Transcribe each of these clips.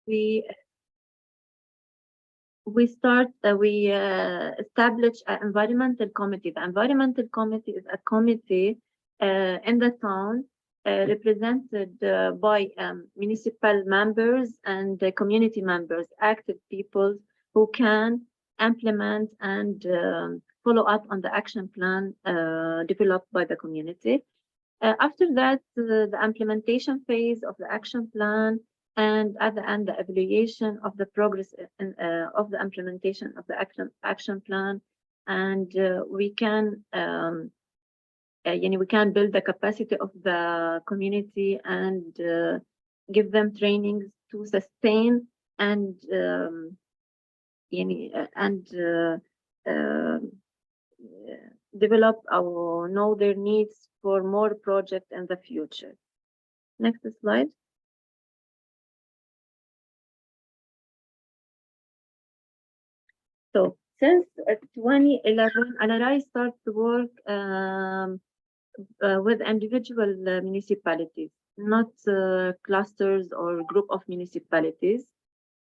we establish an environmental committee. The environmental committee is a committee in the town represented by municipal members and community members, active people who can implement and follow up on the action plan developed by the community. After that, the implementation phase of the action plan, and at the end, the evaluation of the progress of the implementation of the action plan, and we can build the capacity of the community and give them trainings to sustain and uh, develop or know their needs for more projects in the future. Next slide. So since 2011, LRI started to work with individual municipalities, not clusters or group of municipalities.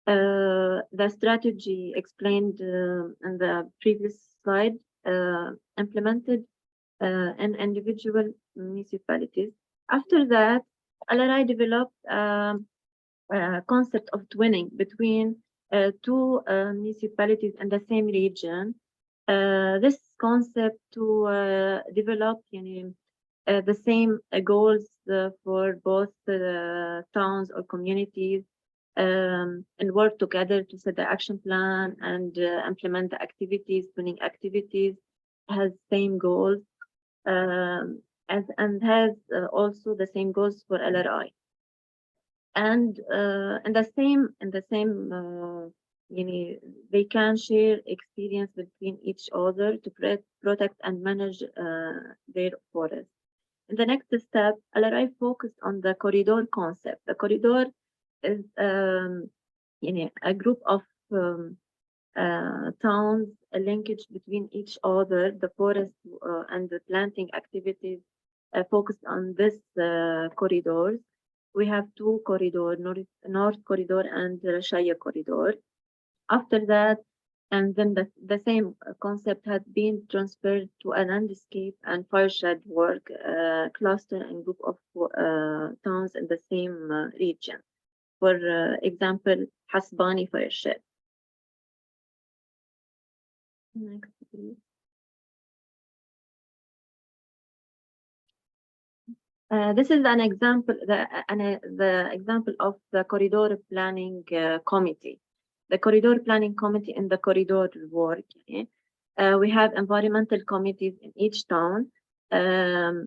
The strategy explained in the previous slide implemented in individual municipalities. After that, LRI developed a concept of twinning between two municipalities in the same region. This concept to develop the same goals for both towns or communities and work together to set the action plan and implement the activities, twinning activities, has same goals and has also the same goals for LRI. And in the same they can share experience between each other to protect and manage their forest. In the next step, LRI focused on the corridor concept. The corridor is a group of towns, a linkage between each other, the forest and the planting activities focused on this corridors. We have two corridors, North Corridor and Rashaya Corridor. After that, and then the same concept had been transferred to a landscape and fireshed work cluster and group of towns in the same region. For example, Hasbani fireshed. Next, please. This is an example, the example of the corridor planning committee. The corridor planning committee in the corridor work. We have environmental committees in each town. The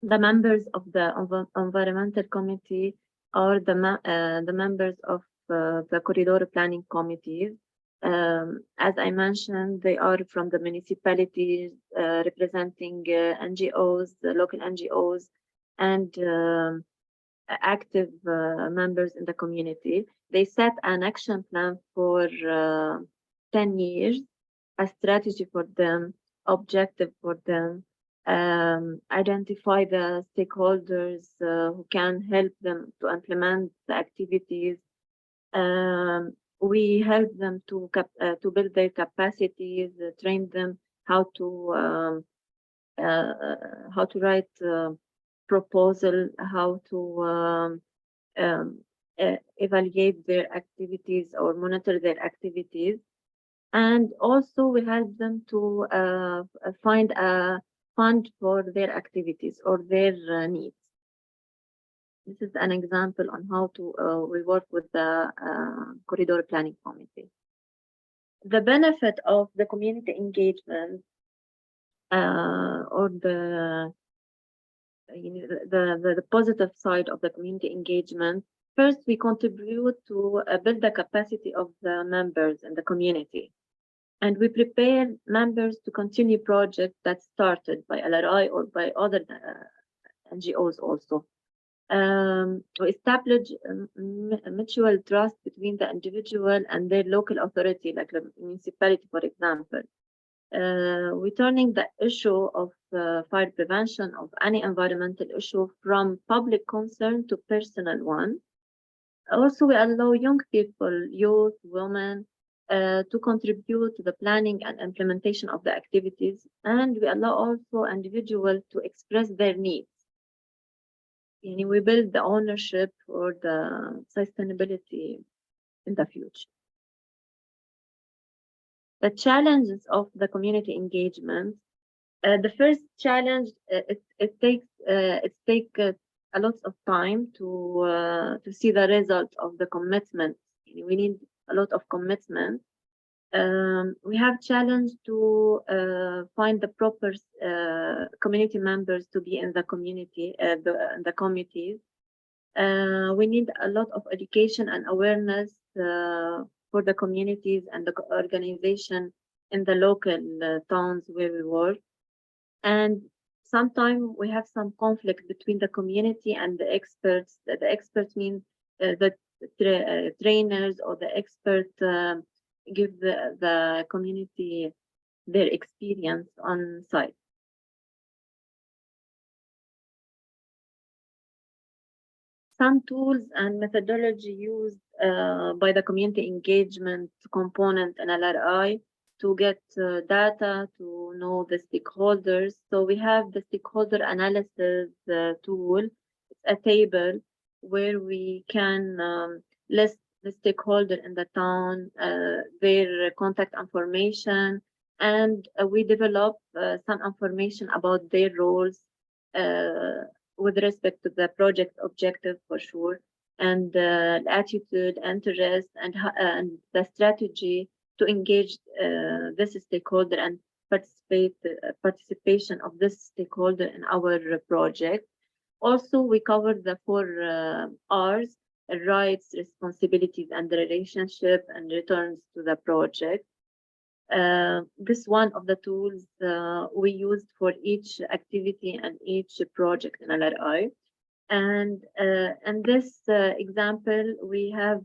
members of the environmental committee are the members of the corridor planning committees. As I mentioned, they are from the municipalities representing NGOs, the local NGOs, and active members in the community. They set an action plan for 10 years, a strategy for them, objective for them, identify the stakeholders who can help them to implement the activities. We help them to build their capacities, train them how to write proposal, how to evaluate their activities or monitor their activities. And also we help them to find a fund for their activities or their needs. This is an example on how to we work with the corridor planning committee. The benefit of the community engagement or the positive side of the community engagement. First, we contribute to build the capacity of the members in the community. And we prepare members to continue projects that started by LRI or by other NGOs also. To establish mutual trust between the individual and their local authority, like the municipality, for example. We're turning the issue of fire prevention, of any environmental issue, from public concern to personal one. Also, we allow young people, youth, women, to contribute to the planning and implementation of the activities, and we allow also individuals to express their needs. And we build the ownership for the sustainability in the future. The challenges of the community engagement. The first challenge, it take a lot of time to see the result of the commitment. We need a lot of commitment. We have challenge to find the proper community members to be in the community, the committees. We need a lot of education and awareness for the communities and the organization in the local towns where we work. And sometimes we have some conflict between the community and the experts. The experts mean the trainers or the expert give the community their experience on site. Some tools and methodology used by the community engagement component in LRI to get data, to know the stakeholders. So we have the stakeholder analysis tool. It's a table where we can list the stakeholder in the town, their contact information, and we develop some information about their roles with respect to the project objective for sure, and attitude, interest, and the strategy to engage this stakeholder and participation of this stakeholder in our project. Also, we cover the 4 R's: rights, responsibilities, and the relationship, and returns to the project. This one of the tools we used for each activity and each project in LRI. And in this example, we have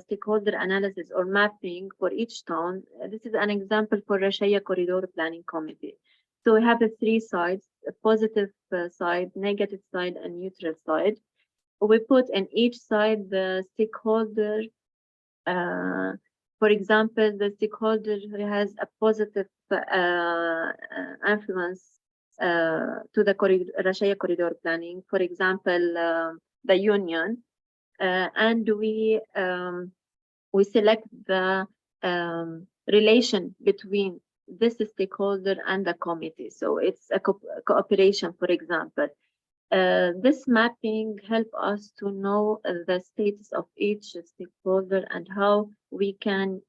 stakeholder analysis or mapping for each town. This is an example for Rashaya Corridor Planning Committee. So we have the 3 sides: a positive side, negative side, and neutral side. We put in each side the stakeholder. For example, the stakeholder who has a positive influence to the Rashaya corridor planning, for example, the union, and we select the relation between this stakeholder and the committee. So it's a cooperation, for example. This mapping help us to know the status of each stakeholder and how we can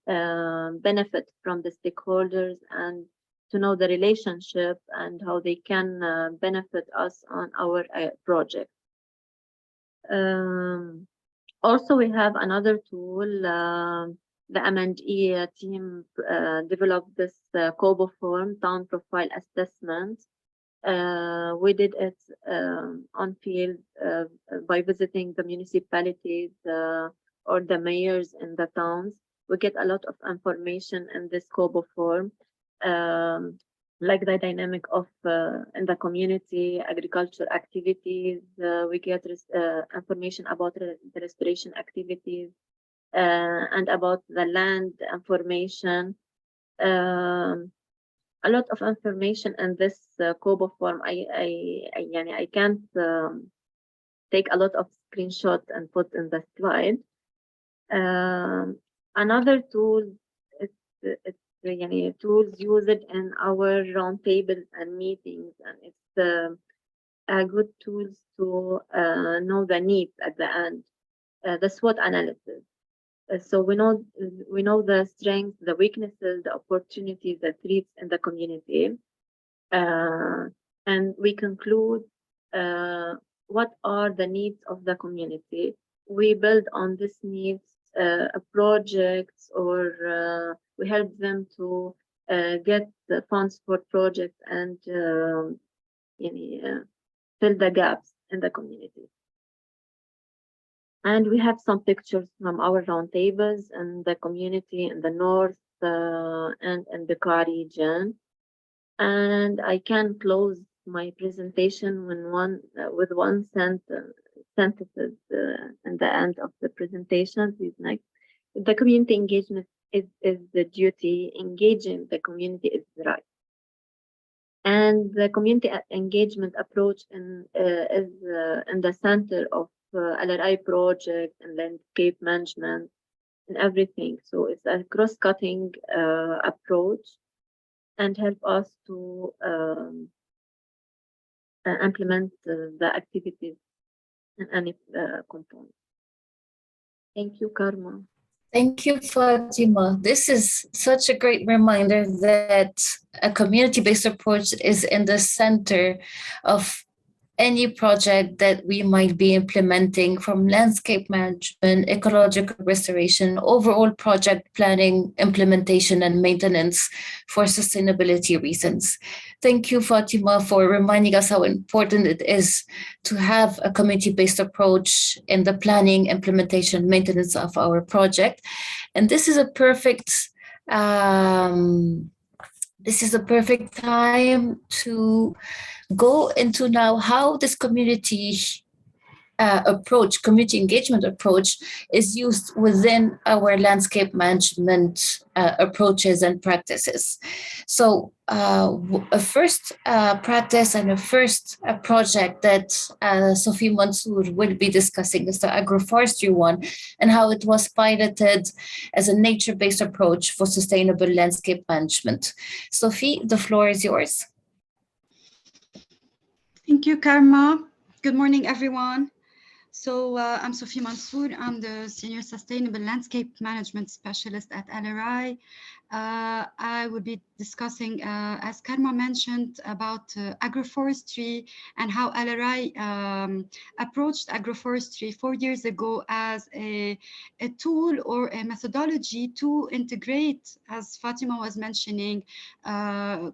benefit from the stakeholders, and to know the relationship and how they can benefit us on our project. Also, we have another tool. The M&E team developed this COBO form, town profile assessment. We did it on field by visiting the municipalities or the mayors in the towns. We get a lot of information in this COBO form, like the dynamic of in the community, agriculture activities. We get information about the restoration activities and about the land information. A lot of information in this COBO form. I can't take a lot of screenshots and put in the slide. Another tool, it's tools used in our roundtables and meetings, and it's a good tools to know the needs at the end. The SWOT analysis. So we know the strengths, the weaknesses, the opportunities, the threats in the community, and we conclude what are the needs of the community. We build on these needs projects, or we help them to get the funds for projects and fill the gaps in the community. And we have some pictures from our roundtables in the community in the north and in the Bekaa region. And I can close my presentation with one sentence. synthesis in the end of the presentation. Please next. The community engagement is the duty. Engaging the community is the right. And the community engagement approach is in the center of LRI project and landscape management and everything. So it's a cross-cutting approach and help us to implement the activities in any component. Thank you, Karma. Thank you, Fatima. This is such a great reminder that a community-based approach is in the center of any project that we might be implementing, from landscape management, ecological restoration, overall project planning, implementation, and maintenance for sustainability reasons. Thank you, Fatima, for reminding us how important it is to have a community-based approach in the planning, implementation, maintenance of our project. And this is a perfect time to go into now how this community engagement approach is used within our landscape management approaches and practices. So a first practice and a first project that Sophie Mansour will be discussing is the agroforestry one, and how it was piloted as a nature-based approach for sustainable landscape management. Sophie, the floor is yours. Thank you, Karma. Good morning, everyone. So I'm Sophie Mansour. I'm the Senior Sustainable Landscape Management Specialist at LRI. I will be discussing, as Karma mentioned, about agroforestry and how LRI approached agroforestry 4 years ago as a tool or a methodology to integrate, as Fatima was mentioning, to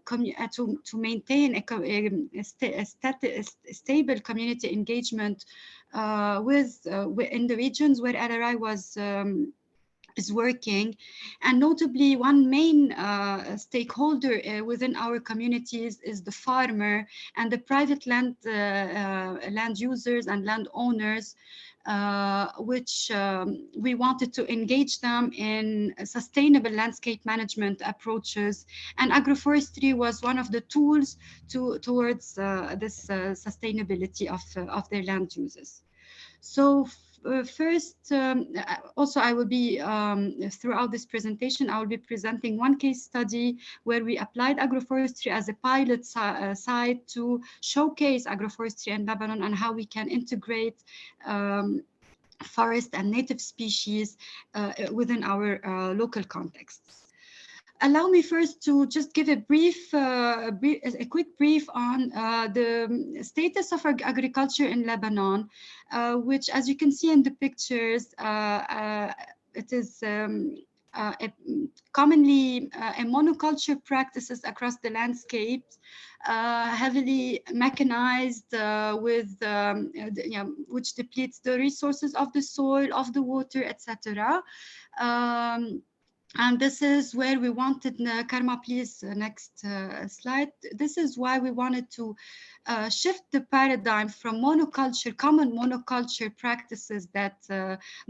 maintain a stable community engagement in the regions where LRI is working. And notably, one main stakeholder within our communities is the farmer and the private land users and landowners, which we wanted to engage them in sustainable landscape management approaches. And agroforestry was one of the tools towards this sustainability of their land uses. So first, also I will be, throughout this presentation, I will be presenting one case study where we applied agroforestry as a pilot site to showcase agroforestry in Lebanon and how we can integrate forest and native species within our local contexts. Allow me first to just give a quick brief on the status of agriculture in Lebanon, which, as you can see in the pictures, it is commonly a monoculture practices across the landscapes, heavily mechanized, which depletes the resources of the soil, of the water, etc. And this is where we wanted, Karma, please, next slide. This is why we wanted to shift the paradigm from common monoculture practices that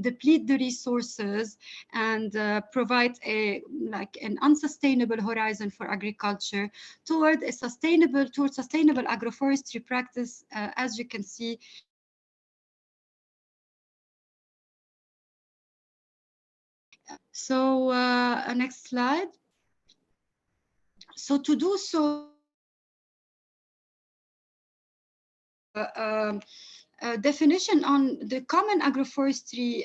deplete the resources and provide an unsustainable horizon for agriculture towards sustainable agroforestry practice, as you can see. So next slide. So to do so, definition on the common agroforestry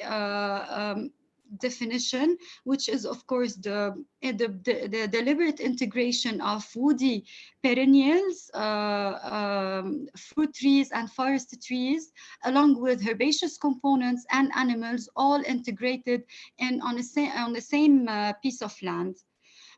definition, which is of course the deliberate integration of woody perennials, fruit trees and forest trees, along with herbaceous components and animals, all integrated on the same piece of land.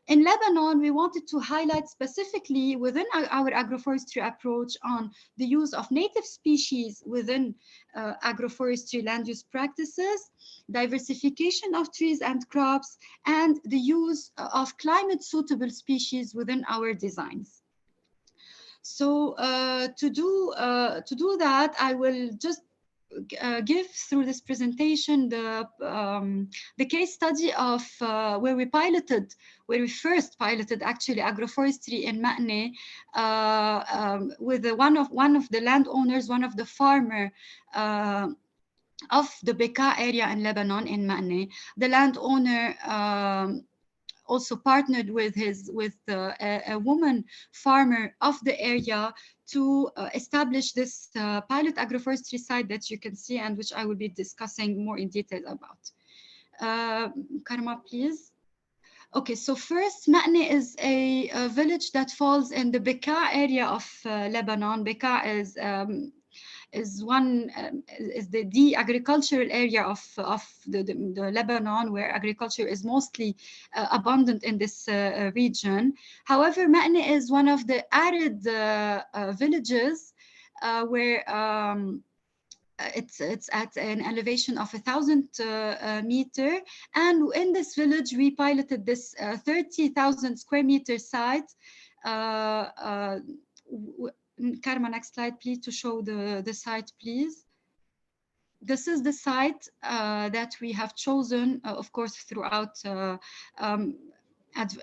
In Lebanon, we wanted to highlight specifically within our agroforestry approach on the use of native species within agroforestry land use practices, diversification of trees and crops, and the use of climate suitable species within our designs. So to do that, I will just give through this presentation the case study of where we first piloted actually agroforestry in Ma'ne with one of the landowners, one of the farmer of the Bekaa area in Lebanon, in Ma'ne. The landowner also partnered with a woman farmer of the area to establish this pilot agroforestry site that you can see, and which I will be discussing more in detail about. Karma, please. Okay, so first, Ma'ne is a village that falls in the Bekaa area of Lebanon. Bekaa is the agricultural area of the Lebanon, where agriculture is mostly abundant in this region. However, Ma'ne is one of the arid villages where it's at an elevation of 1,000 meter, and in this village we piloted this 30,000 square meter site. Karma, next slide, please, to show the site, please. This is the site that we have chosen, of course, throughout as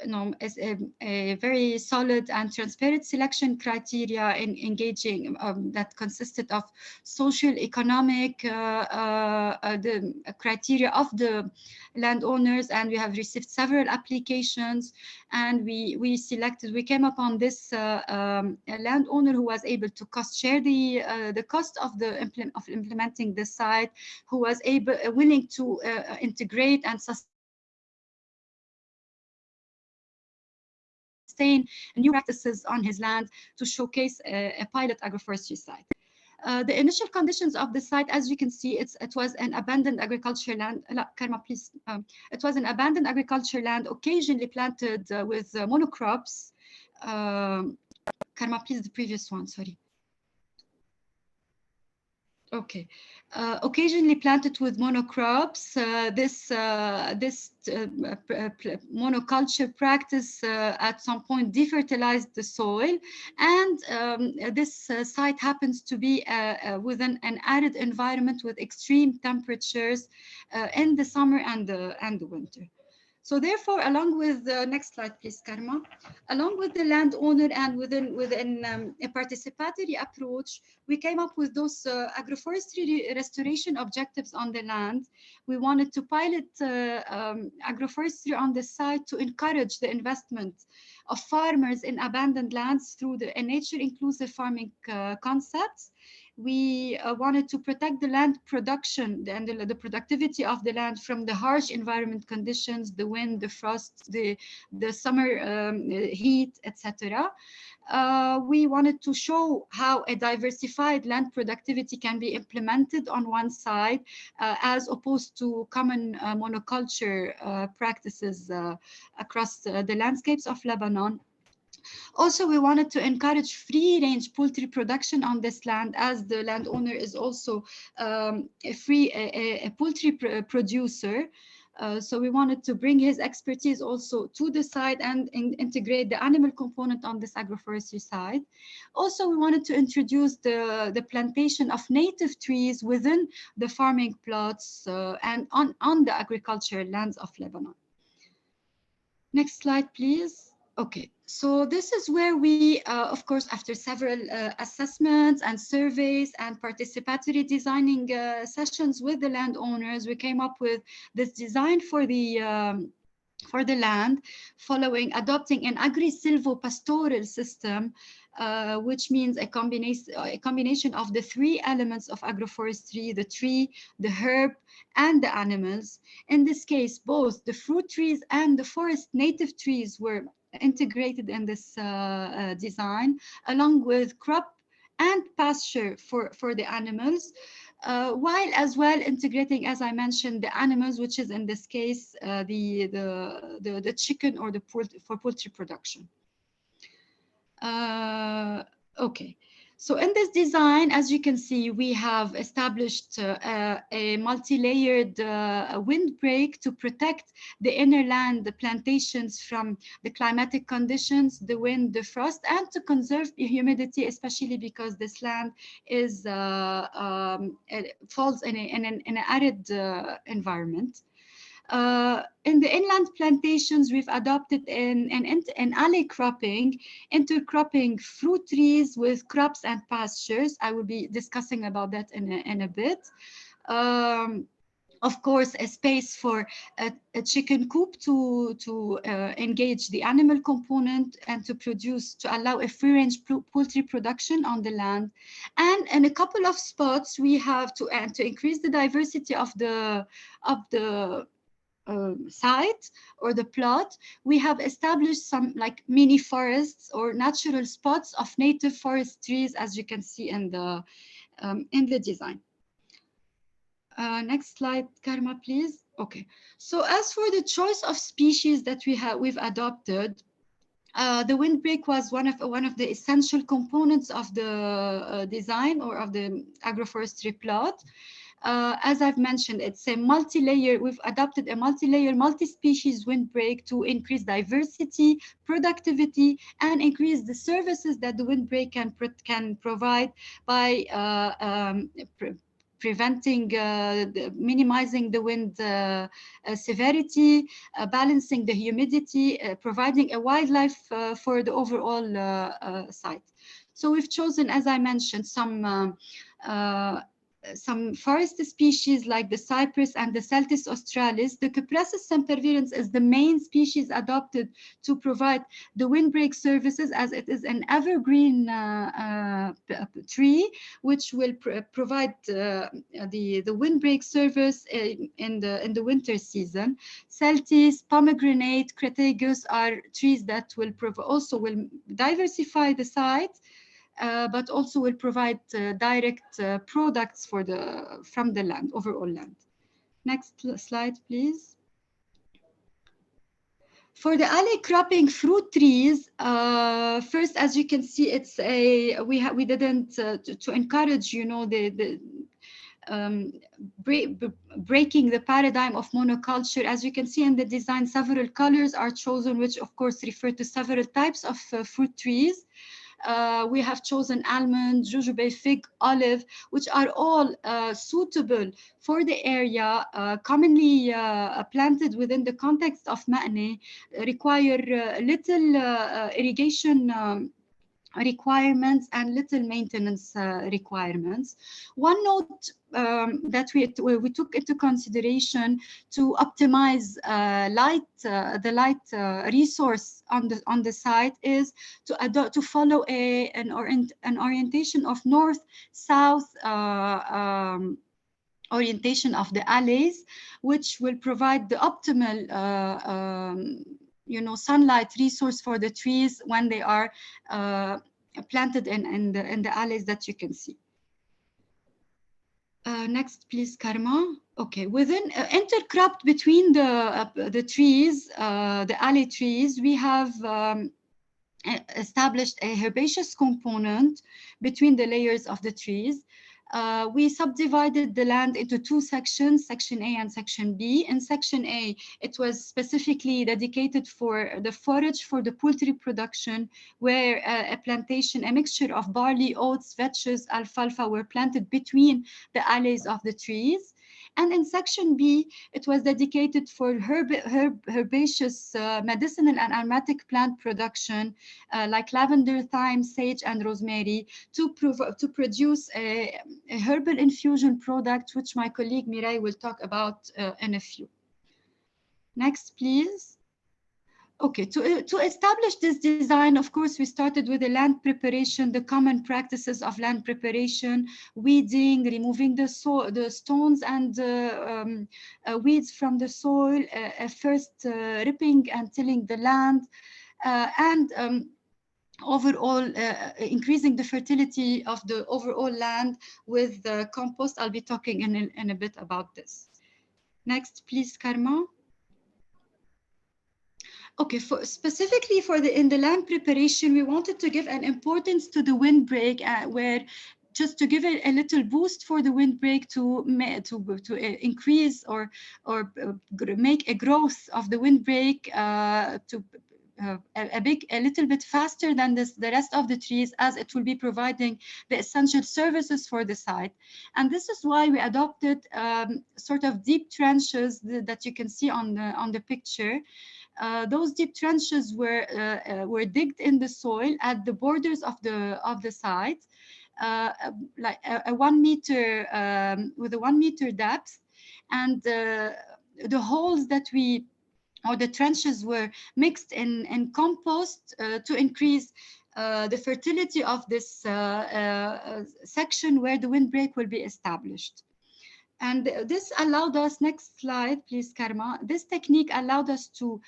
a very solid and transparent selection criteria in engaging that consisted of social, economic, the criteria of the landowners, and we have received several applications, and we came upon this landowner who was able to cost share the cost of implementing this site, who was willing to integrate and sustain new practices on his land to showcase a pilot agroforestry site. The initial conditions of the site, as you can see, it was an abandoned agriculture land. Karma, please. It was an abandoned agriculture land, occasionally planted with monocrops. Karma, please, the previous one, sorry. Okay, occasionally planted with monocrops. This monoculture practice at some point defertilized the soil, and this site happens to be within an arid environment with extreme temperatures in the summer and the winter. So therefore, along with the next slide, please, Karma, along with the landowner and within a participatory approach, we came up with those agroforestry restoration objectives on the land. We wanted to pilot agroforestry on the site to encourage the investment of farmers in abandoned lands through a nature-inclusive farming concepts. We wanted to protect the land production and the productivity of the land from the harsh environment conditions, the wind, the frost, the summer heat, etc. We wanted to show how a diversified land productivity can be implemented on one side, as opposed to common monoculture practices across the landscapes of Lebanon. Also, we wanted to encourage free-range poultry production on this land, as the landowner is also a poultry producer. So we wanted to bring his expertise also to the site and integrate the animal component on this agroforestry site. Also, we wanted to introduce the plantation of native trees within the farming plots and on the agricultural lands of Lebanon. Next slide, please. Okay, so this is where we, of course, after several assessments and surveys and participatory designing sessions with the landowners, we came up with this design for the land, adopting an agri-silvo-pastoral system, which means a combination of the three elements of agroforestry: the tree, the herb, and the animals. In this case, both the fruit trees and the forest native trees were integrated in this design, along with crop and pasture for the animals, while as well integrating, as I mentioned, the animals, which is in this case the chicken or for poultry production. Okay, So in this design, as you can see, we have established a multi-layered windbreak to protect the inner land, the plantations from the climatic conditions, the wind, the frost, and to conserve the humidity, especially because this land is falls in an arid environment. In the inland plantations, we've adopted an alley cropping, intercropping fruit trees with crops and pastures. I will be discussing about that in a bit. Of course, a space for a chicken coop to engage the animal component and to allow a free-range poultry production on the land. And in a couple of spots, we have to increase the diversity of the site or the plot, we have established some like mini forests or natural spots of native forest trees, as you can see in the design. Next slide, Karma, please. Okay. So as for the choice of species that we've adopted, the windbreak was one of the essential components of the design or of the agroforestry plot. As I've mentioned, it's a multi-layer. We've adopted a multi-layer, multi-species windbreak to increase diversity, productivity, and increase the services that the windbreak can provide by preventing, minimizing the wind severity, balancing the humidity, providing a wildlife for the overall site. So we've chosen, as I mentioned, some forest species like the cypress and the Celtis australis. The Cupressus sempervirens is the main species adopted to provide the windbreak services, as it is an evergreen tree, which will provide the windbreak service in the winter season. Celtis, pomegranate, crataegus are trees that will also diversify the site. But also will provide direct products from the land, overall land. Next slide, please. For the alley cropping fruit trees, first, as you can see, it's we didn't to encourage, you know, breaking the paradigm of monoculture. As you can see in the design, several colors are chosen, which of course refer to several types of fruit trees. We have chosen almond, jujube, fig, olive, which are all suitable for the area, commonly planted within the context of Ma'ne, require little irrigation requirements and little maintenance requirements. One note that we took into consideration to optimize the light resource on the site is to follow an orientation of north-south orientation of the alleys, which will provide the optimal you know, sunlight resource for the trees when they are planted in the alleys that you can see. Next, please, Karma. Okay, within intercropped between the trees, the alley trees, we have established a herbaceous component between the layers of the trees. We subdivided the land into two sections, Section A and Section B. In Section A, it was specifically dedicated for the forage for the poultry production, where a plantation, a mixture of barley, oats, vetches, alfalfa were planted between the alleys of the trees. And in Section B, it was dedicated for herbaceous medicinal and aromatic plant production, like lavender, thyme, sage, and rosemary, to produce a herbal infusion product, which my colleague Mirai will talk about in a few. Next, please. Okay, to establish this design, of course, we started with the land preparation, the common practices of land preparation, weeding, removing the stones and weeds from the soil, first ripping and tilling the land, and overall increasing the fertility of the overall land with the compost. I'll be talking in a bit about this. Next, please, Karma. Okay, specifically in the land preparation, we wanted to give an importance to the windbreak, where just to give it a little boost for the windbreak to increase or make a growth of the windbreak to a little bit faster than the rest of the trees, as it will be providing the essential services for the site. And this is why we adopted sort of deep trenches that you can see on the picture. Those deep trenches were digged in the soil at the borders of the site, like a 1 meter with a 1 meter depth, and the holes or the trenches were mixed in compost to increase the fertility of this section where the windbreak will be established. And this allowed us, next slide, please, Karma. This technique allowed us to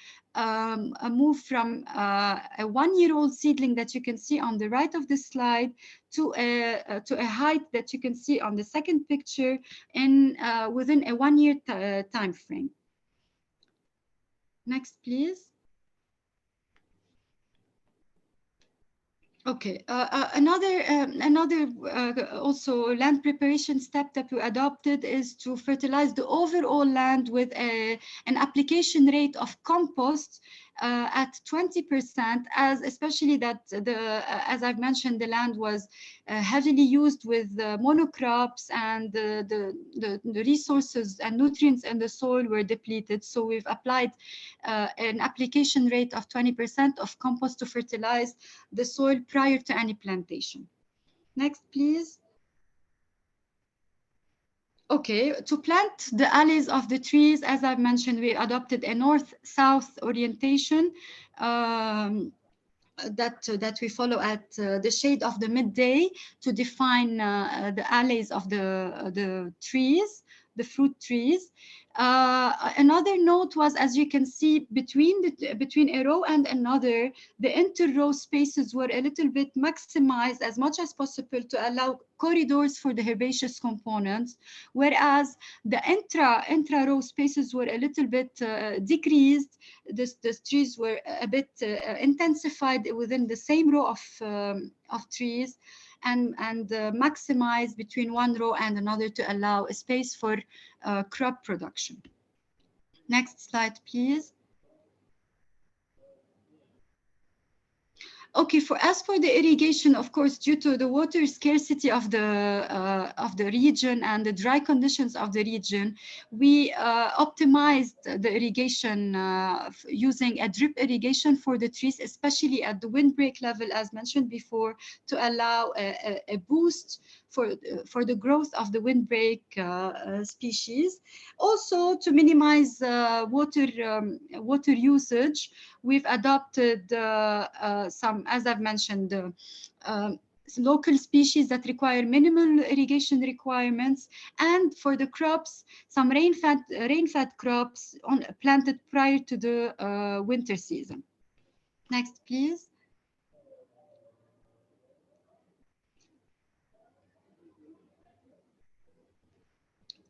move from a 1-year-old seedling that you can see on the right of the slide to a height that you can see on the second picture in within a 1-year time frame. Next, please. Okay, another also land preparation step that we adopted is to fertilize the overall land with an application rate of compost at 20%, especially that as I've mentioned, the land was heavily used with monocrops, and the resources and nutrients in the soil were depleted. So we've applied an application rate of 20% of compost to fertilize the soil prior to any plantation. Next, please. Okay, to plant the alleys of the trees, as I've mentioned, we adopted a north-south orientation that we follow at the shade of the midday to define the alleys of the trees, the fruit trees. Another note was, as you can see, between a row and another, the inter-row spaces were a little bit maximized as much as possible to allow corridors for the herbaceous components, whereas the intra-row spaces were a little bit decreased. The trees were a bit intensified within the same row of trees, and maximize between one row and another to allow a space for crop production. Next slide, please. Okay, as for the irrigation, of course, due to the water scarcity of the region and the dry conditions of the region, we optimized the irrigation using a drip irrigation for the trees, especially at the windbreak level, as mentioned before, to allow a boost for the growth of the windbreak species. Also, to minimize water usage, we've adopted some, as I've mentioned, local species that require minimal irrigation requirements, and for the crops, some rain-fed crops planted prior to the winter season. Next, please.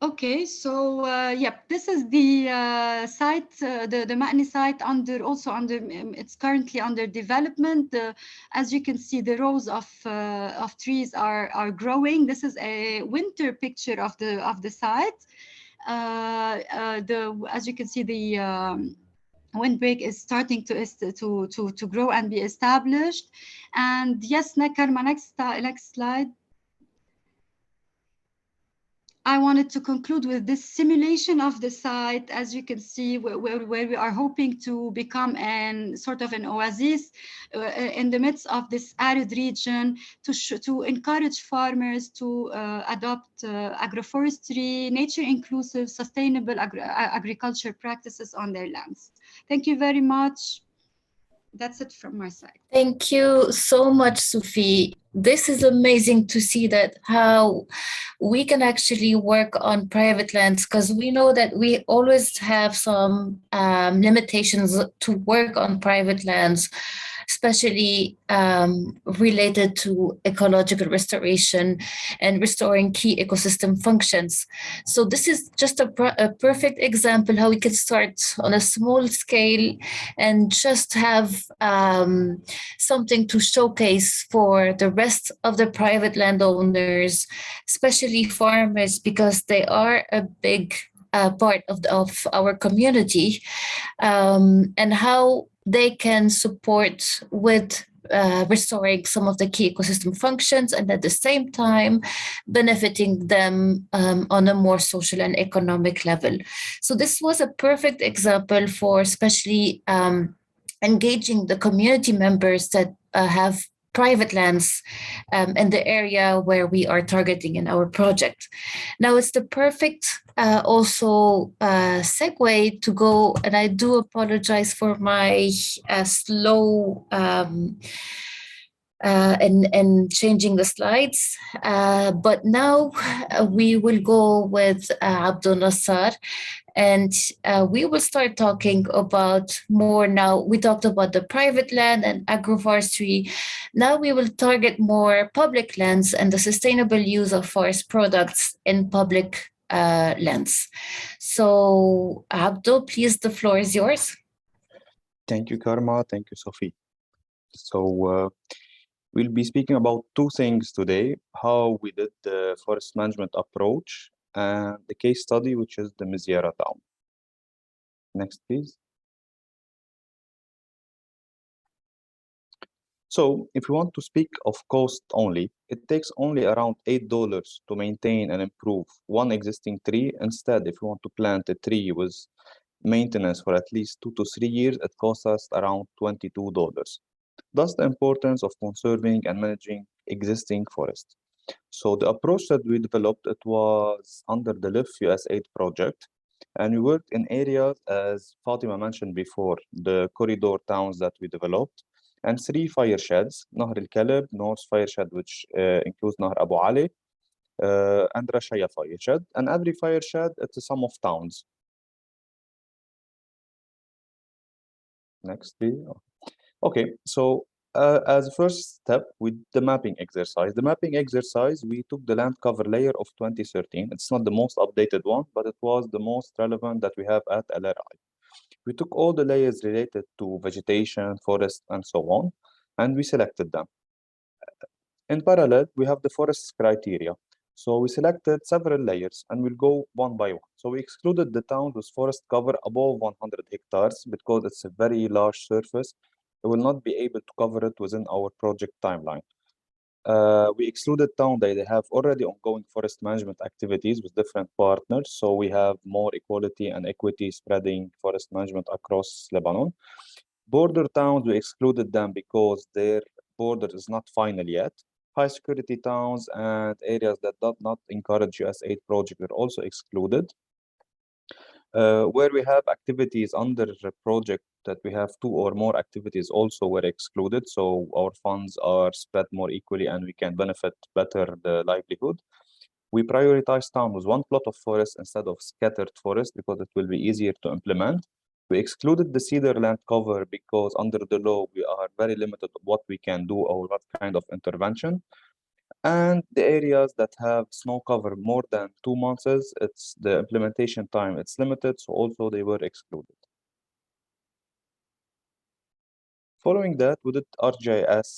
Okay, so yep, this is the site, the Ma'ni site it's currently under development. As you can see, the rows of trees are growing. This is a winter picture of the site. As you can see, the windbreak is starting to grow and be established. And yes, Karma, next slide. I wanted to conclude with this simulation of the site, as you can see, where we are hoping to become sort of an oasis in the midst of this arid region, to encourage farmers to adopt agroforestry, nature-inclusive, sustainable agriculture practices on their lands. Thank you very much. That's it from my side. Thank you so much, Sufi. This is amazing to see that how we can actually work on private lands, because we know that we always have some limitations to work on private lands. especially related to ecological restoration and restoring key ecosystem functions. So this is just a perfect example how we can start on a small scale and just have something to showcase for the rest of the private landowners, especially farmers, because they are a big part of our community, and how they can support with restoring some of the key ecosystem functions, and at the same time benefiting them on a more social and economic level. So this was a perfect example for especially engaging the community members that have private lands in the area where we are targeting in our project. Now it's the perfect also segue to go, and I do apologize for my slow and changing the slides. But now we will go with Abdul Nassar, and we will start talking about more now. We talked about the private land and agroforestry. Now we will target more public lands and the sustainable use of forest products in public lands. So Abdul, please, the floor is yours. Thank you, Karma. Thank you, Sophie. So we'll be speaking about two things today: how we did the forest management approach and the case study, which is the Mizyara town. Next, please. So if we want to speak of cost only, it takes only around $8 to maintain and improve one existing tree. Instead, if you want to plant a tree with maintenance for at least 2 to 3 years, it costs us around $22. Thus the importance of conserving and managing existing forests. So the approach that we developed, it was under the LIF USAID project, and we worked in areas, as Fatima mentioned before, the corridor towns that we developed, and 3 fire sheds: Nahr al-Kalb, North Fire Shed, which includes Nahr Abu Ali, and Rashaya Fire Shed. And every fire shed, it's a sum of towns. Next, please. Okay, so as a first step with the mapping exercise. The mapping exercise, we took the land cover layer of 2013. It's not the most updated one, but it was the most relevant that we have at LRI. We took all the layers related to vegetation, forest, and so on, and we selected them. In parallel, we have the forest criteria. So we selected several layers, and we'll go one by one. So we excluded the towns with forest cover above 100 hectares because it's a very large surface. We will not be able to cover it within our project timeline. We excluded towns that they have already ongoing forest management activities with different partners, so we have more equality and equity spreading forest management across Lebanon. Border towns, we excluded them because their border is not final yet. High security towns and areas that do not encourage USAID project are also excluded. Where we have activities under the project that we have 2 or more activities also were excluded, so our funds are spread more equally and we can benefit better the livelihood. We prioritize towns with 1 plot of forest instead of scattered forest because it will be easier to implement. We excluded the cedar land cover because under the law we are very limited on what we can do or what kind of intervention. And the areas that have snow cover more than 2 months, it's the implementation time, it's limited, so also they were excluded. Following that, we did ArcGIS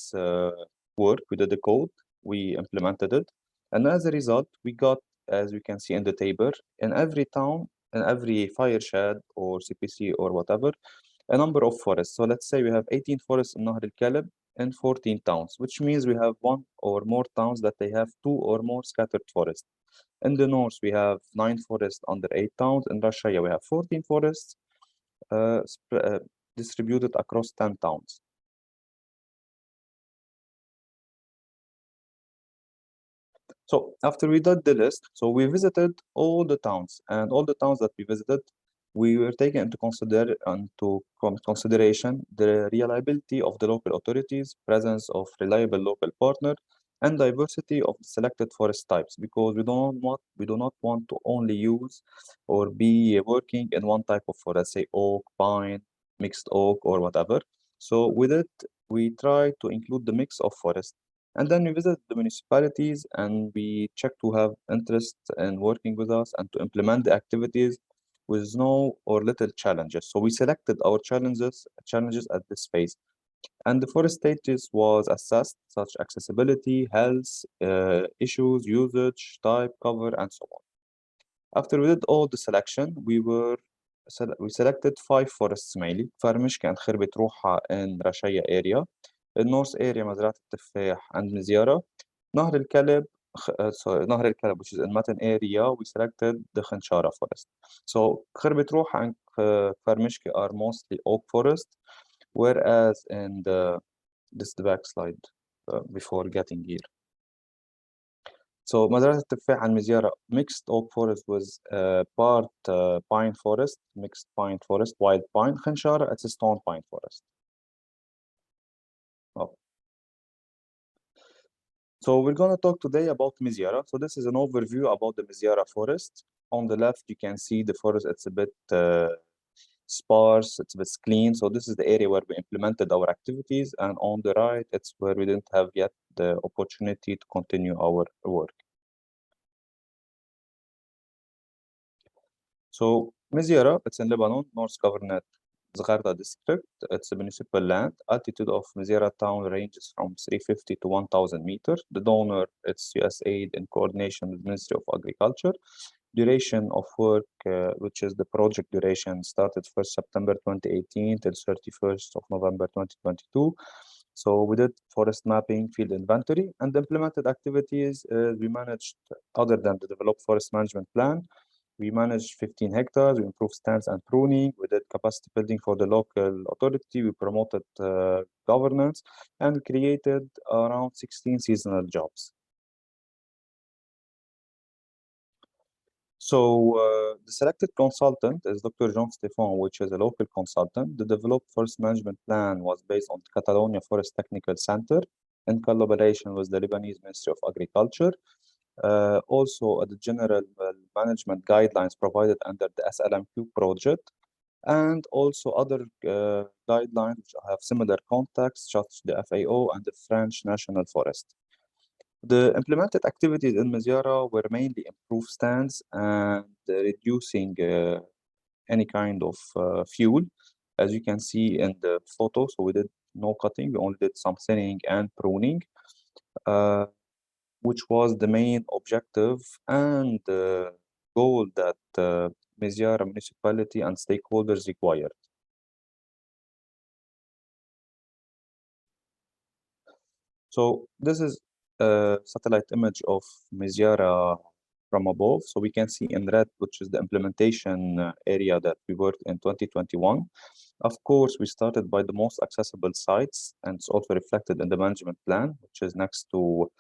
work, we did the code, we implemented it, and as a result, we got, as we can see in the table, in every town, in every fire shed or CPC or whatever, a number of forests. So let's say we have 18 forests in Nahr al-Kalb and 14 towns, which means we have 1 or more towns that they have 2 or more scattered forests. In the north, we have 9 forests under 8 towns. In Rashaya, we have 14 forests distributed across 10 towns. So after we did the list, so we visited all the towns, and all the towns that we visited, we were taking into consideration the reliability of the local authorities, presence of reliable local partner, and diversity of the selected forest types, because we do not want to only use or be working in one type of forest, say oak, pine, mixed oak, or whatever. So with it, we try to include the mix of forest. And then we visit the municipalities and we check to have interest in working with us and to implement the activities with no or little challenges. So we selected our challenges at this phase. And the forest stages was assessed, such accessibility, health, issues, usage, type, cover, and so on. After we did all the selection, we selected 5 forests mainly. كفر مشكي and خربة روحة in رشية area. The north area مزرعة التفاح and مزيارة. نهر الكلب نهر الكلب, which is in Matan area, we selected the Khanshara forest. So خربة روحة and كفر مشكي are mostly oak forest, whereas in this is the back slide before getting here. So مزرعة التفاح and مزيارة mixed oak forest with part pine forest, mixed pine forest, wild pine. Khanshara, it's a stone pine forest. Oh. So we're going to talk today about Mizyara. So this is an overview about the Mizyara forest. On the left, you can see the forest. It's a bit sparse, it's a bit clean. So this is the area where we implemented our activities. And on the right, it's where we didn't have yet the opportunity to continue our work. So Mizyara, it's in Lebanon, North Governorate, Zgharda district. It's a municipal land. Altitude of Mizyara town ranges from 350 to 1,000 meters. The donor, it's USAID in coordination with Ministry of Agriculture. Duration of work, which is the project duration, started 1st September 2018 till 31st of November 2022. So we did forest mapping, field inventory, and implemented activities. We managed, other than the developed forest management plan, we managed 15 hectares, we improved stands and pruning, we did capacity building for the local authority, we promoted governance, and created around 16 seasonal jobs. So the selected consultant is Dr. Jean Stéphane, which is a local consultant. The developed forest management plan was based on the Catalonia Forest Technical Center in collaboration with the Lebanese Ministry of Agriculture. Also, the general management guidelines provided under the SLMQ project, and also other guidelines which have similar contexts, such as the FAO and the French National Forest. The implemented activities in Mizyara were mainly improve stands and reducing any kind of fuel, as you can see in the photo. So we did no cutting, we only did some thinning and pruning, which was the main objective and goal that Mizyara municipality and stakeholders required. So this is a satellite image of Mizyara from above. So we can see in red, which is the implementation area that we worked in 2021. Of course, we started by the most accessible sites, and it's also reflected in the management plan, which is next to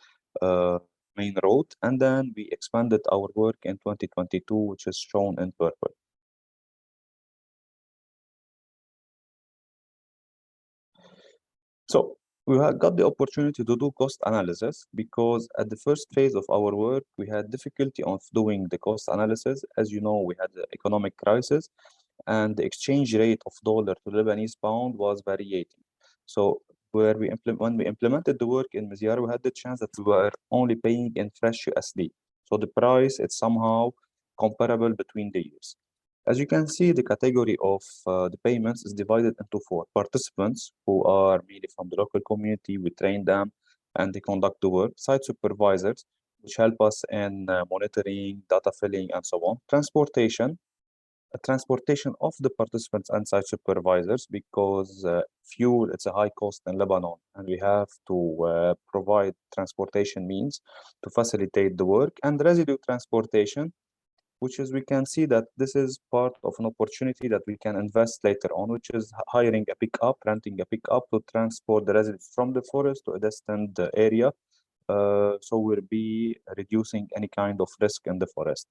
main road. And then we expanded our work in 2022, which is shown in purple. So we got the opportunity to do cost analysis because at the first phase of our work, we had difficulty of doing the cost analysis. As you know, we had the economic crisis and the exchange rate of dollar to Lebanese pound was variating. So when we implemented the work in Mizyara, we had the chance that we were only paying in fresh USD. So the price is somehow comparable between the years. As you can see, the category of the payments is divided into 4. Participants, who are mainly from the local community, we train them and they conduct the work. Site supervisors, which help us in monitoring, data filling, and so on. Transportation of the participants and site supervisors, because fuel, it's a high cost in Lebanon, and we have to provide transportation means to facilitate the work. And residue transportation, which is, we can see that this is part of an opportunity that we can invest later on, which is hiring a pickup, renting a pickup to transport the residues from the forest to a distant area. So we'll be reducing any kind of risk in the forest.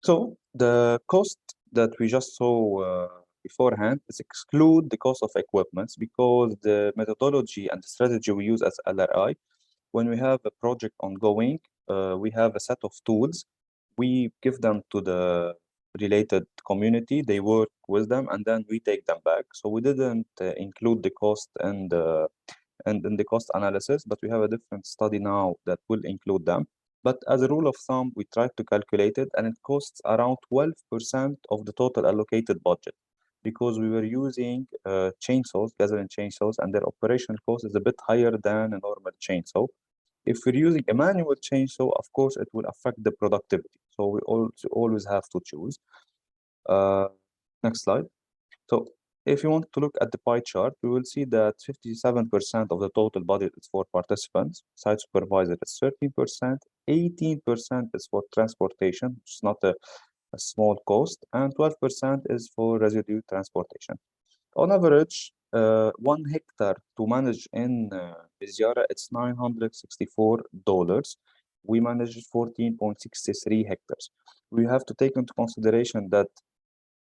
So the cost that we just saw beforehand is exclude the cost of equipments, because the methodology and the strategy we use as LRI, when we have a project ongoing, we have a set of tools. We give them to the related community, they work with them, and then we take them back. So we didn't include the cost and in the cost analysis, but we have a different study now that will include them. But as a rule of thumb, we tried to calculate it, and it costs around 12% of the total allocated budget, because we were using chainsaws, gasoline chainsaws, and their operational cost is a bit higher than a normal chainsaw. If we're using a manual chainsaw, of course, it will affect the productivity. So we also always have to choose. Next slide. So if you want to look at the pie chart, we will see that 57% of the total budget is for participants, site supervisor is 13%, 18% is for transportation, which is not a small cost, and 12% is for residue transportation. On average, 1 hectare to manage in Mizyara, it's $964. We managed 14.63 hectares. We have to take into consideration that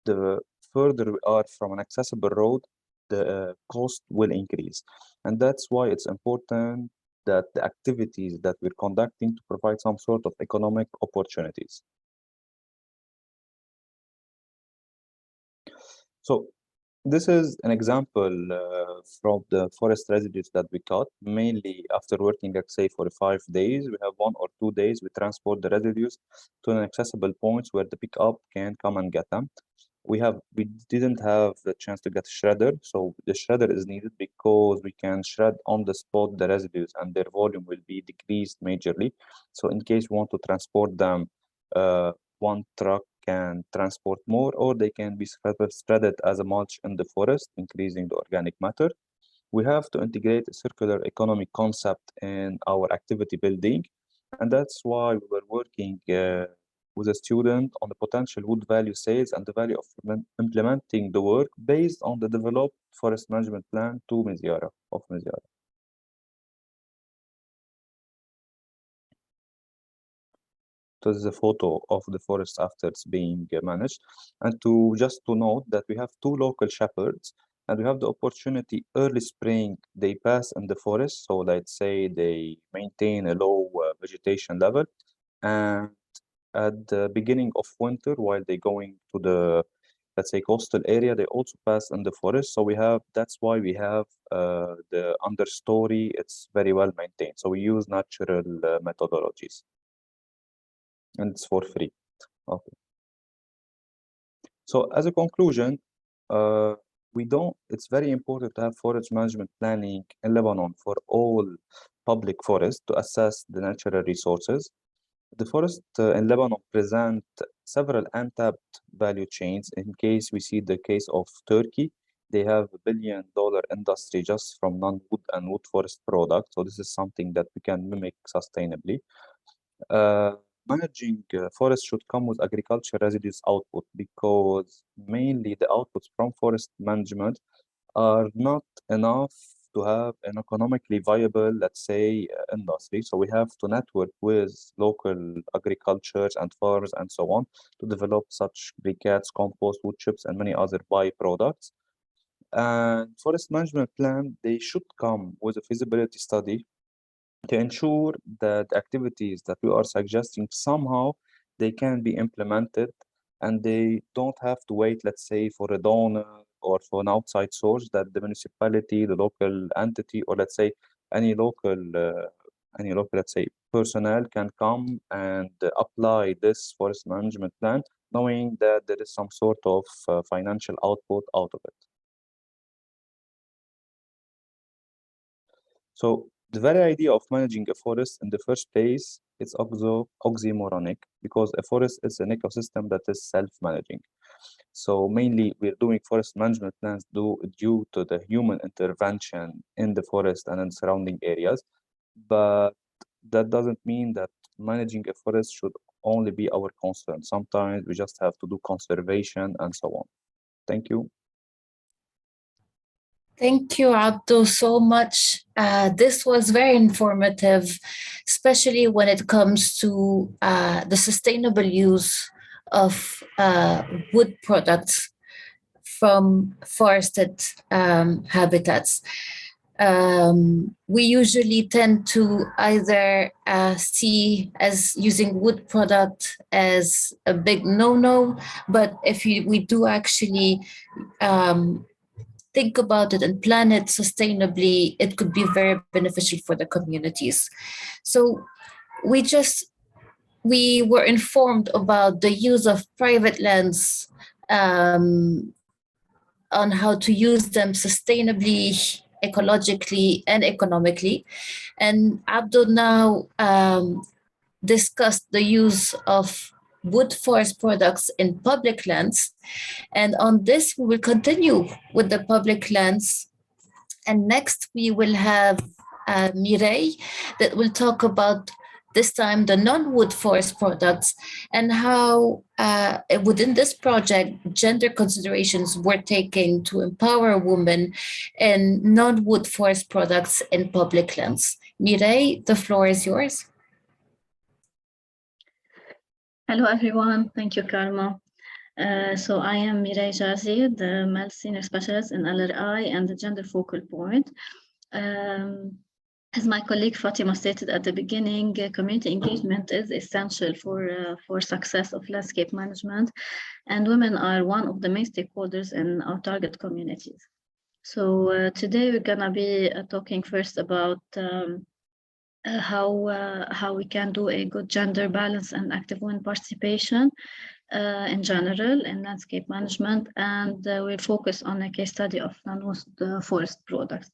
the further we are from an accessible road, the cost will increase. And that's why it's important that the activities that we're conducting to provide some sort of economic opportunities. So this is an example from the forest residues that we caught, mainly after working, let's say, for 5 days. We have 1 or 2 days, we transport the residues to an accessible points where the pickup can come and get them. We didn't have the chance to get a shredder, so the shredder is needed because we can shred on the spot the residues and their volume will be decreased majorly. So in case we want to transport them, one truck can transport more, or they can be spreaded as a mulch in the forest, increasing the organic matter. We have to integrate a circular economy concept in our activity building, and that's why we were working with a student on the potential wood value sales and the value of implementing the work based on the developed forest management plan to Mizyara. This is a photo of the forest after it's being managed. And just to note that we have 2 local shepherds, and we have the opportunity early spring, they pass in the forest. So let's say they maintain a low vegetation level. And at the beginning of winter, while they're going to the, let's say, coastal area, they also pass in the forest. So that's why we have the understory, it's very well maintained. So we use natural methodologies. And it's for free. Okay. So as a conclusion, it's very important to have forest management planning in Lebanon for all public forests to assess the natural resources. The forest in Lebanon present several untapped value chains. In case we see the case of Turkey, they have $1 billion industry just from non-wood and wood forest products. So this is something that we can mimic sustainably. Managing forests should come with agriculture residues output, because mainly the outputs from forest management are not enough to have an economically viable, let's say, industry. So we have to network with local agricultures and farms and so on to develop such briquettes, compost, wood chips, and many other byproducts. And forest management plan, they should come with a feasibility study to ensure that activities that we are suggesting somehow they can be implemented, and they don't have to wait, let's say, for a donor or for an outside source, that the municipality, the local entity, or let's say any local, let's say, personnel can come and apply this forest management plan, knowing that there is some sort of financial output out of it. So the very idea of managing a forest in the first place is oxymoronic, because a forest is an ecosystem that is self-managing. So mainly we're doing forest management plans due to the human intervention in the forest and in surrounding areas. But that doesn't mean that managing a forest should only be our concern. Sometimes we just have to do conservation and so on. Thank you. Thank you, Abdul, so much. This was very informative, especially when it comes to the sustainable use of wood products from forested habitats. we usually tend to either see as using wood product as a big no-no, but if we do actually think about it and plan it sustainably, it could be very beneficial for the communities. So we were informed about the use of private lands, on how to use them sustainably, ecologically, and economically. And Abdul now discussed the use of wood forest products in public lands. And on this, we will continue with the public lands. And next, we will have Mireille that will talk about this time the non-wood forest products and how within this project, gender considerations were taken to empower women in non-wood forest products in public lands. Mireille, the floor is yours. Hello, everyone. Thank you, Karma. So I am Mireille Jazi, the male senior specialist in LRI and the gender focal point. As my colleague Fatima stated at the beginning, community engagement is essential for success of landscape management, and women are one of the main stakeholders in our target communities. So today we're gonna be talking first about how we can do a good gender balance and active women participation in general in landscape management, and we'll focus on a case study of non-wood forest products.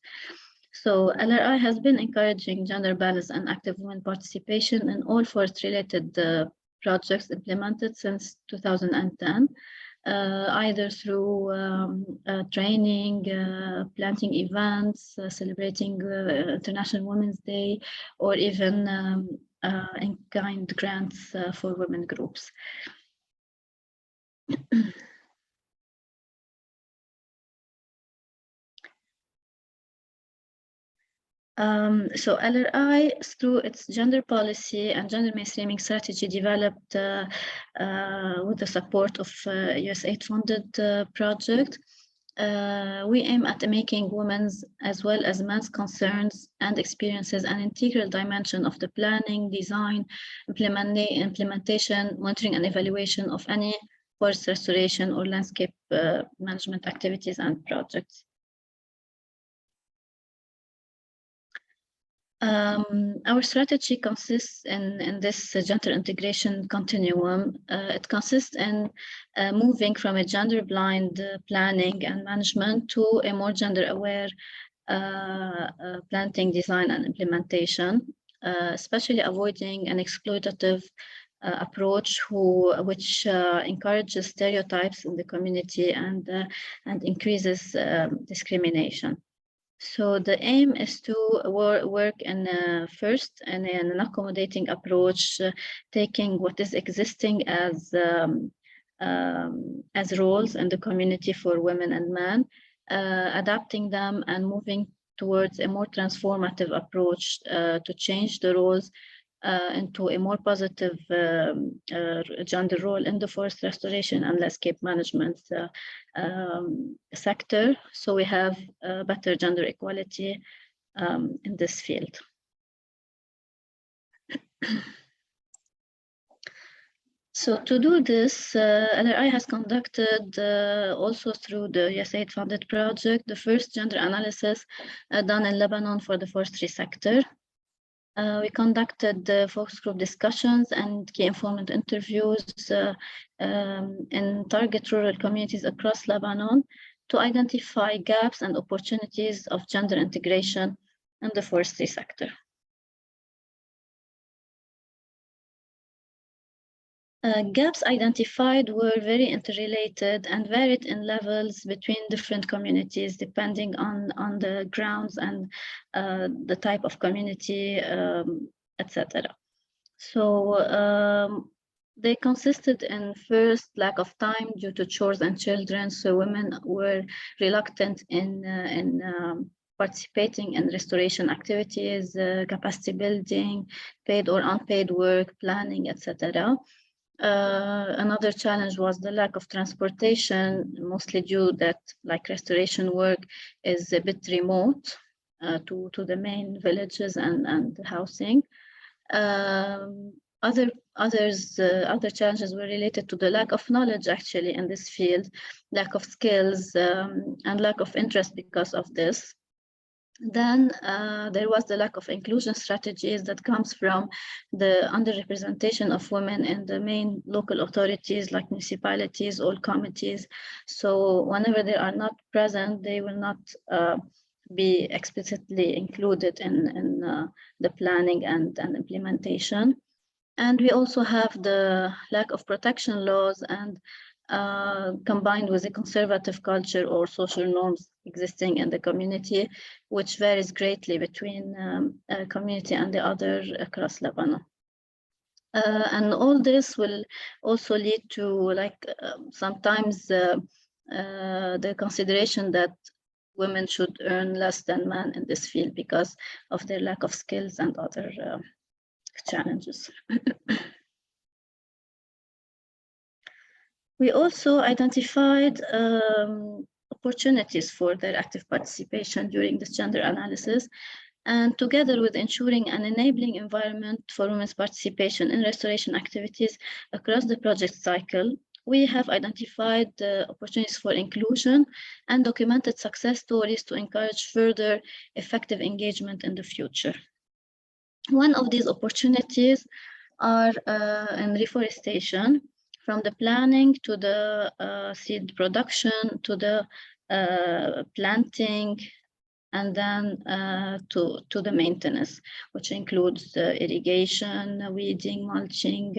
So LRI has been encouraging gender balance and active women participation in all forest-related projects implemented since 2010, either through training, planting events, celebrating International Women's Day, or even in-kind grants for women groups. So LRI, through its gender policy and gender mainstreaming strategy developed with the support of USAID-funded project, we aim at making women's as well as men's concerns and experiences an integral dimension of the planning, design, implementation, monitoring, and evaluation of any forest restoration or landscape management activities and projects. Our strategy consists in this gender integration continuum. It consists in moving from a gender-blind planning and management to a more gender-aware planting, design, and implementation, especially avoiding an exploitative approach which encourages stereotypes in the community and increases discrimination. So the aim is to work in first in an accommodating approach, taking what is existing as roles in the community for women and men, adapting them and moving towards a more transformative approach to change the roles into a more positive gender role in the forest restoration and landscape management sector. So we have better gender equality in this field. So to do this, LRI has conducted also through the USAID-funded project, the first gender analysis done in Lebanon for the forestry sector. We conducted focus group discussions and key informant interviews in target rural communities across Lebanon to identify gaps and opportunities of gender integration in the forestry sector. Gaps identified were very interrelated and varied in levels between different communities depending on the grounds and the type of community, etc. So they consisted in first lack of time due to chores and children. So women were reluctant in participating in restoration activities, capacity building, paid or unpaid work, planning, etc. Another challenge was the lack of transportation, mostly due that like restoration work is a bit remote. to the main villages and housing. Other challenges were related to the lack of knowledge actually in this field, lack of skills, and lack of interest because of this. Then there was the lack of inclusion strategies that comes from the underrepresentation of women in the main local authorities like municipalities or committees. So whenever they are not present, they will not be explicitly included in the planning and implementation. And we also have the lack of protection laws and combined with a conservative culture or social norms existing in the community, which varies greatly between a community and the other across Lebanon. And all this will also lead to sometimes the consideration that women should earn less than men in this field because of their lack of skills and other challenges. We also identified opportunities for their active participation during this gender analysis, and together with ensuring an enabling environment for women's participation in restoration activities across the project cycle, we have identified the opportunities for inclusion and documented success stories to encourage further effective engagement in the future. One of these opportunities are in reforestation, from the planning to the seed production to the planting, and then to the maintenance, which includes irrigation, weeding, mulching,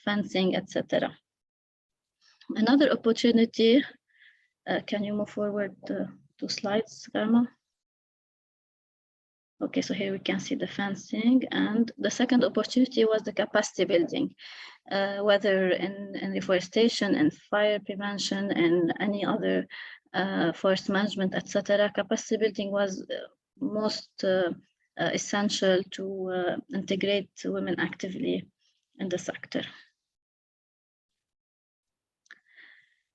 fencing, etc. Another opportunity, can you move forward 2 slides, Karma? Okay, so here we can see the fencing, and the second opportunity was the capacity building, whether in reforestation and fire prevention and any other forest management, etc. Capacity building was most essential to integrate women actively in the sector.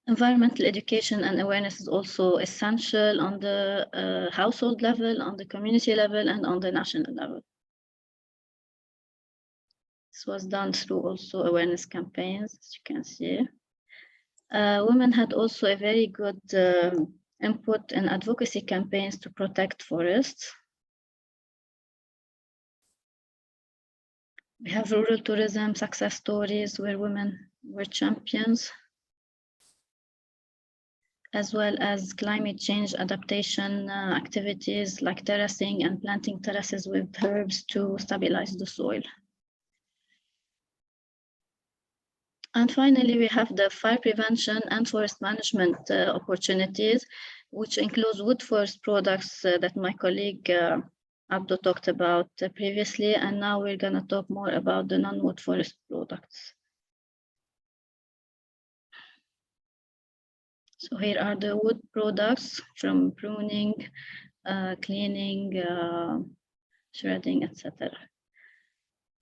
Environmental education and awareness is also essential on the household level, on the community level, and on the national level. This was done through also awareness campaigns, as you can see. Women had also a very good input in advocacy campaigns to protect forests. We have rural tourism success stories where women were champions, as well as climate change adaptation activities like terracing and planting terraces with herbs to stabilize the soil. And finally, we have the fire prevention and forest management opportunities, which includes wood forest products that my colleague Abdo talked about previously, and now we're going to talk more about the non-wood forest products. So here are the wood products, from pruning, cleaning, shredding, etc.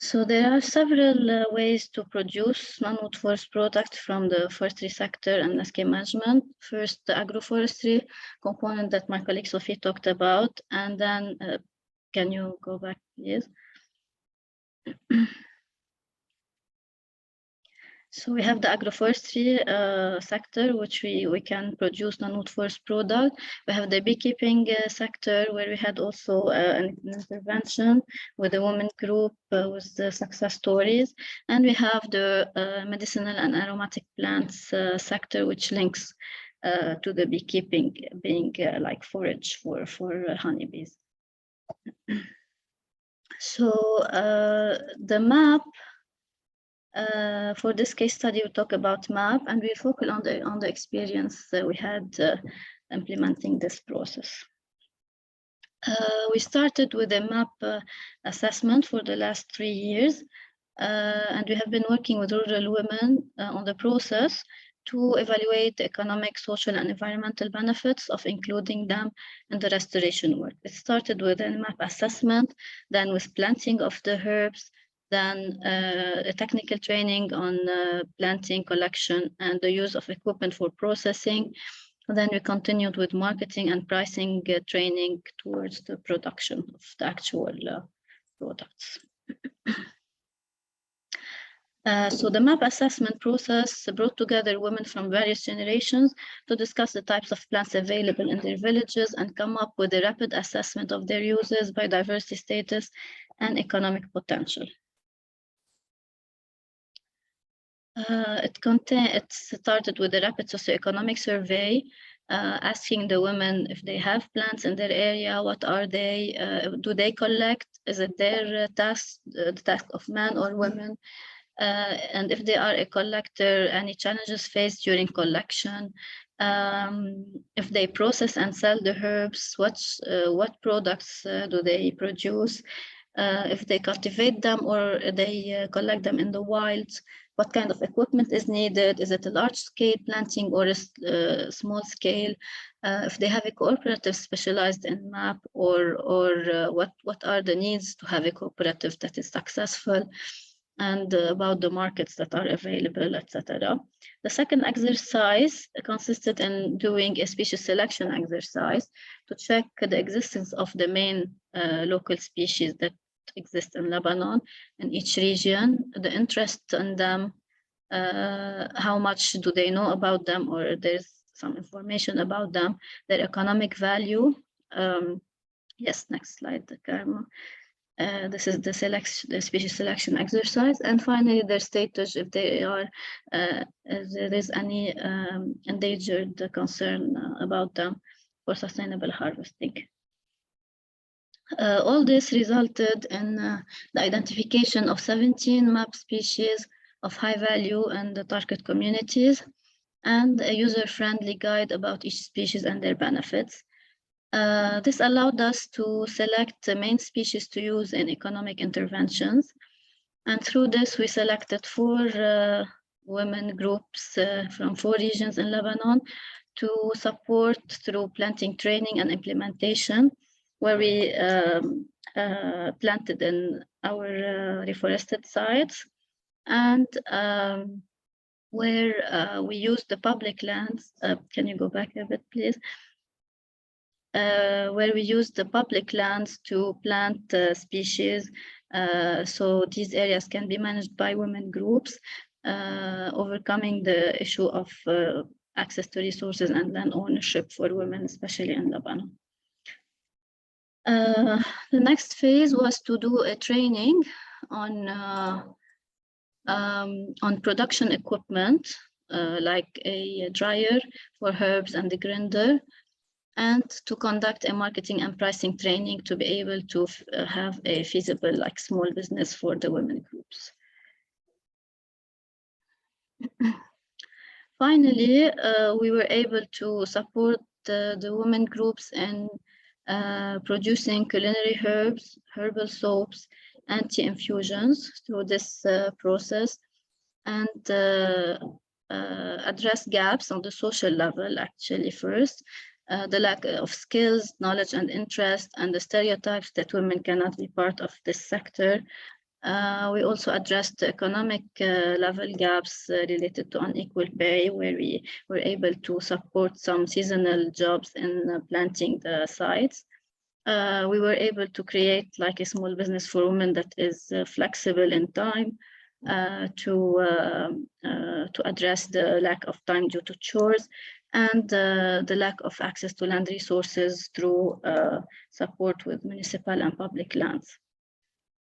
So there are several ways to produce non-wood forest products from the forestry sector and landscape management. First, the agroforestry component that my colleague Sophie talked about, and then, can you go back, please? So we have the agroforestry sector, which we can produce non-wood forest product. We have the beekeeping sector, where we had also an intervention with a women group with the success stories. And we have the medicinal and aromatic plants sector, which links to the beekeeping, being like forage for honeybees. So the map, for this case study, we talk about map, and we focus on the experience we had implementing this process. We started with a map assessment for the last 3 years, and we have been working with rural women on the process to evaluate the economic, social, and environmental benefits of including them in the restoration work. It started with a map assessment, then with planting of the herbs, then a technical training on planting, collection, and the use of equipment for processing, Then we continued with marketing and pricing training towards the production of the actual products. So the map assessment process brought together women from various generations to discuss the types of plants available in their villages and come up with a rapid assessment of their uses, biodiversity status, and economic potential. It started with a rapid socioeconomic survey, asking the women if they have plants in their area, what are they, do they collect, is it their task, the task of men or women, and if they are a collector, any challenges faced during collection, if they process and sell the herbs, what products do they produce, if they cultivate them or they collect them in the wild, what kind of equipment is needed, is it a large scale planting or a small scale, if they have a cooperative specialized in MAP or what are the needs to have a cooperative that is successful, and about the markets that are available, etc. The second exercise consisted in doing a species selection exercise to check the existence of the main local species that exist in Lebanon in each region, the interest in them, how much do they know about them, or there's some information about them, their economic value. Yes, next slide, Karma. This is the species selection exercise, and finally their status, if they are, if there is any endangered concern about them for sustainable harvesting. All this resulted in the identification of 17 MAP species of high value in the target communities, and a user-friendly guide about each species and their benefits. This allowed us to select the main species to use in economic interventions. And through this, we selected 4 women groups from 4 regions in Lebanon to support through planting training and implementation, where we planted in our reforested sites, and where we used the public lands. Can you go back a bit, please? Where we use the public lands to plant species. So these areas can be managed by women groups, overcoming the issue of access to resources and land ownership for women, especially in Lebanon. The next phase was to do a training on production equipment, like a dryer for herbs and the grinder, and to conduct a marketing and pricing training to be able to have a feasible, like, small business for the women groups. Finally, we were able to support the women groups in producing culinary herbs, herbal soaps, anti-infusions through this process, and address gaps on the social level, actually, first. The lack of skills, knowledge, and interest, and the stereotypes that women cannot be part of this sector. We also addressed the economic level gaps related to unequal pay, where we were able to support some seasonal jobs in planting the sites. We were able to create like a small business for women that is flexible in time to address the lack of time due to chores, and the lack of access to land resources through support with municipal and public lands.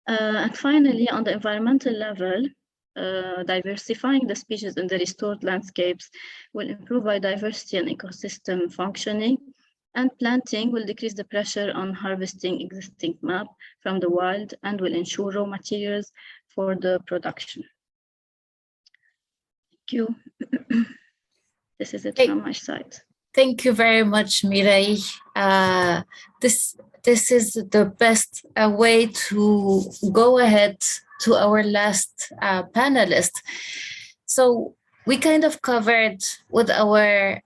And finally, on the environmental level, diversifying the species in the restored landscapes will improve biodiversity and ecosystem functioning, and planting will decrease the pressure on harvesting existing MAP from the wild and will ensure raw materials for the production. Thank you. This is it from my side. Thank you very much, Mireille. This is the best way to go ahead to our last panelist. So we kind of covered with our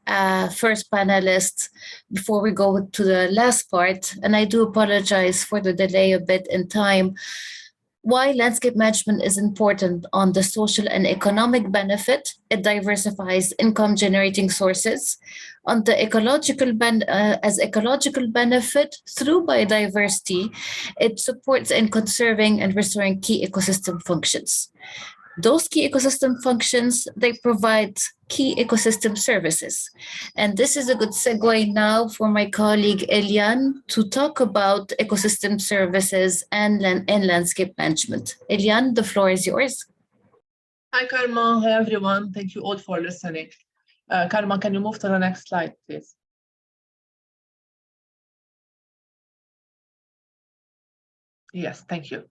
first panelist before we go to the last part, and I do apologize for the delay a bit in time. why landscape management is important on the social and economic benefit. It diversifies income generating sources. On the as ecological benefit through biodiversity, it supports in conserving and restoring key ecosystem functions. Those key ecosystem functions, they provide key ecosystem services. And this is a good segue now for my colleague Eliane to talk about ecosystem services and landscape management. Eliane, the floor is yours. Hi, Karma. Hi, everyone. Thank you all for listening. Karma, can you move to the next slide, please? Yes, thank you.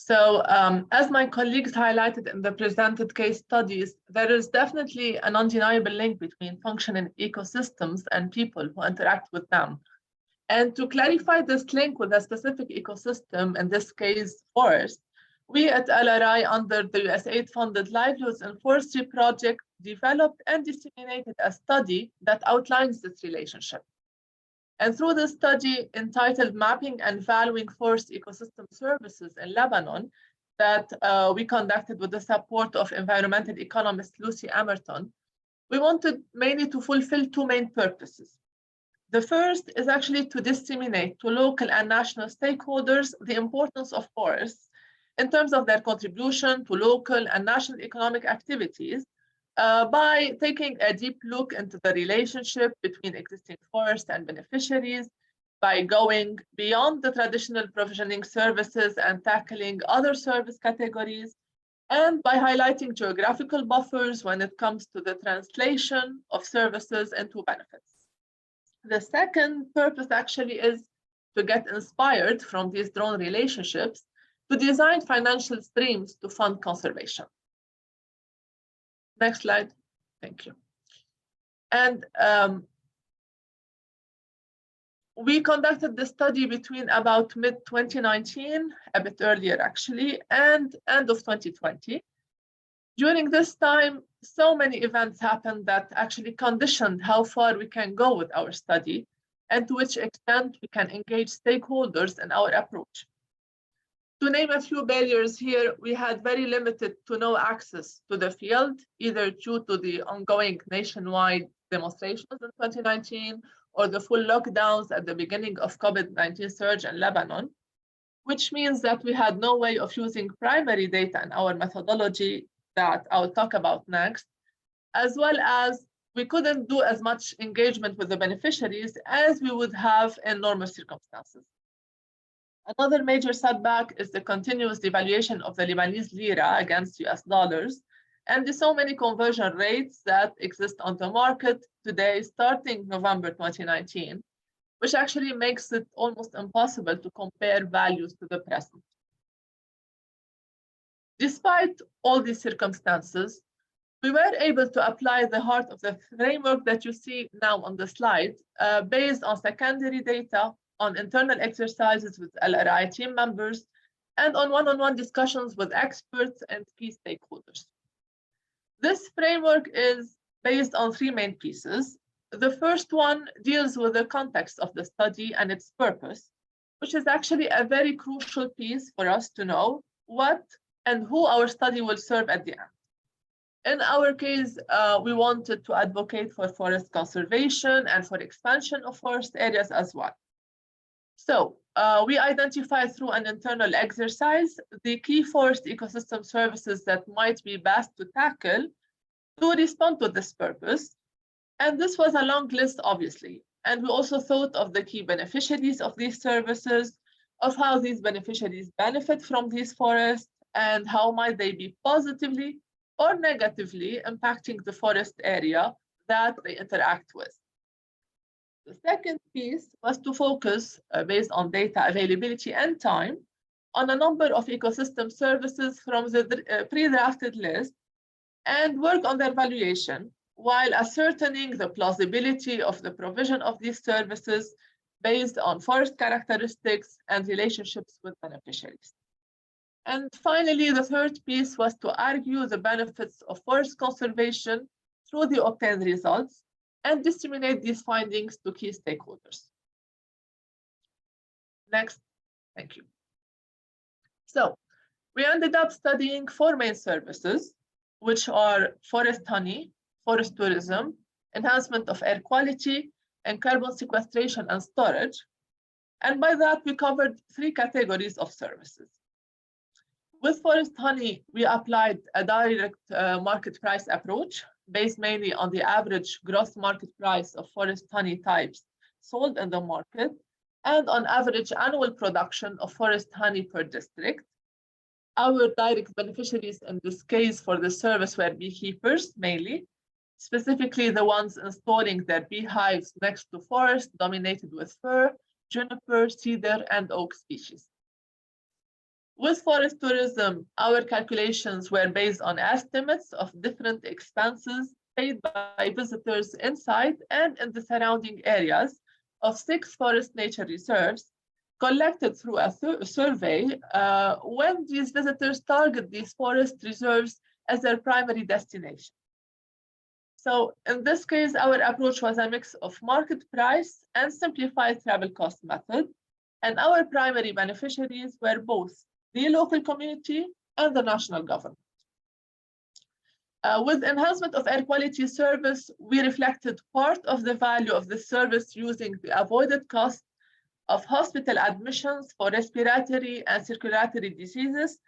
So as my colleagues highlighted in the presented case studies, there is definitely an undeniable link between functioning ecosystems and people who interact with them. And to clarify this link with a specific ecosystem, in this case, forest, we at LRI, under the USAID-funded Livelihoods in Forestry project, developed and disseminated a study that outlines this relationship. And through this study entitled Mapping and Valuing Forest Ecosystem Services in Lebanon, that we conducted with the support of environmental economist Lucy Emerton, we wanted mainly to fulfill two main purposes. The first is actually to disseminate to local and national stakeholders the importance of forests in terms of their contribution to local and national economic activities, by taking a deep look into the relationship between existing forests and beneficiaries, by going beyond the traditional provisioning services and tackling other service categories, and by highlighting geographical buffers when it comes to the translation of services into benefits. The second purpose actually is to get inspired from these drawn relationships to design financial streams to fund conservation. Next slide. Thank you. And we conducted the study between about mid-2019, a bit earlier actually, and end of 2020. During this time, so many events happened that actually conditioned how far we can go with our study and to which extent we can engage stakeholders in our approach. To name a few barriers here, we had very limited to no access to the field, either due to the ongoing nationwide demonstrations in 2019 or the full lockdowns at the beginning of COVID-19 surge in Lebanon, which means that we had no way of using primary data in our methodology that I'll talk about next, as well as we couldn't do as much engagement with the beneficiaries as we would have in normal circumstances. Another major setback is the continuous devaluation of the Lebanese lira against US dollars and the so many conversion rates that exist on the market today starting November 2019, which actually makes it almost impossible to compare values to the present. Despite all these circumstances, we were able to apply the heart of the framework that you see now on the slide, based on secondary data, on internal exercises with LRI team members, and on one-on-one discussions with experts and key stakeholders. This framework is based on three main pieces. The first one deals with the context of the study and its purpose, which is actually a very crucial piece for us to know what and who our study will serve at the end. In our case, we wanted to advocate for forest conservation and for expansion of forest areas as well. So we identified through an internal exercise the key forest ecosystem services that might be best to tackle to respond to this purpose. And this was a long list, obviously. And we also thought of the key beneficiaries of these services, of how these beneficiaries benefit from these forests, and how might they be positively or negatively impacting the forest area that they interact with. The second piece was to focus, based on data availability and time, on a number of ecosystem services from the pre-drafted list and work on their valuation, while ascertaining the plausibility of the provision of these services based on forest characteristics and relationships with beneficiaries. And finally, the third piece was to argue the benefits of forest conservation through the obtained results and disseminate these findings to key stakeholders. Next, thank you. So We ended up studying 4 main services, which are forest honey, forest tourism, enhancement of air quality, and carbon sequestration and storage. And by that, we covered 3 categories of services. With forest honey, we applied a direct market price approach based mainly on the average gross market price of forest honey types sold in the market and on average annual production of forest honey per district. Our direct beneficiaries in this case for the service were beekeepers mainly, specifically the ones installing their beehives next to forests dominated with fir, juniper, cedar, and oak species. With forest tourism, our calculations were based on estimates of different expenses paid by visitors inside and in the surrounding areas of 6 forest nature reserves collected through a survey when these visitors target these forest reserves as their primary destination. So in this case, our approach was a mix of market price and simplified travel cost method, and our primary beneficiaries were both the local community and the national government. With enhancement of air quality service, we reflected part of the value of the service using the avoided cost of hospital admissions for respiratory and circulatory diseases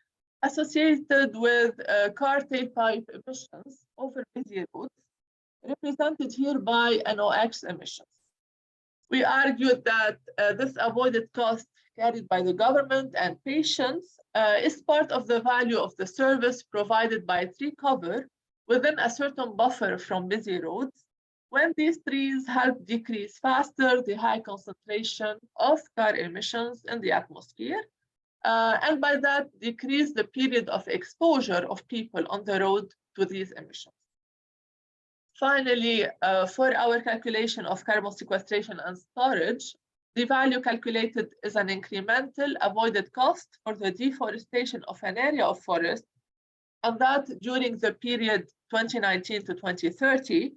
associated with car tailpipe emissions over busy roads, represented here by NOx emissions. We argued that this avoided cost carried by the government and patients is part of the value of the service provided by tree cover within a certain buffer from busy roads, when these trees help decrease faster the high concentration of car emissions in the atmosphere, and by that decrease the period of exposure of people on the road to these emissions. Finally, for our calculation of carbon sequestration and storage, the value calculated is an incremental avoided cost for the deforestation of an area of forest, and that during the period 2019 to 2030,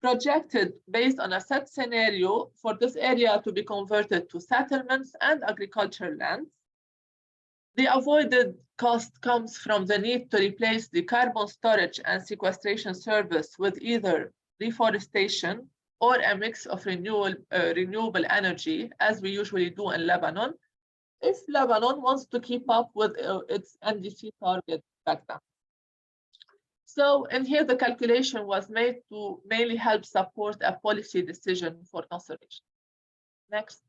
projected based on a set scenario for this area to be converted to settlements and agricultural lands. The avoided cost comes from the need to replace the carbon storage and sequestration service with either reforestation or a mix of renewable energy, as we usually do in Lebanon, if Lebanon wants to keep up with its NDC target back then. So in here, the calculation was made to mainly help support a policy decision for conservation. Next.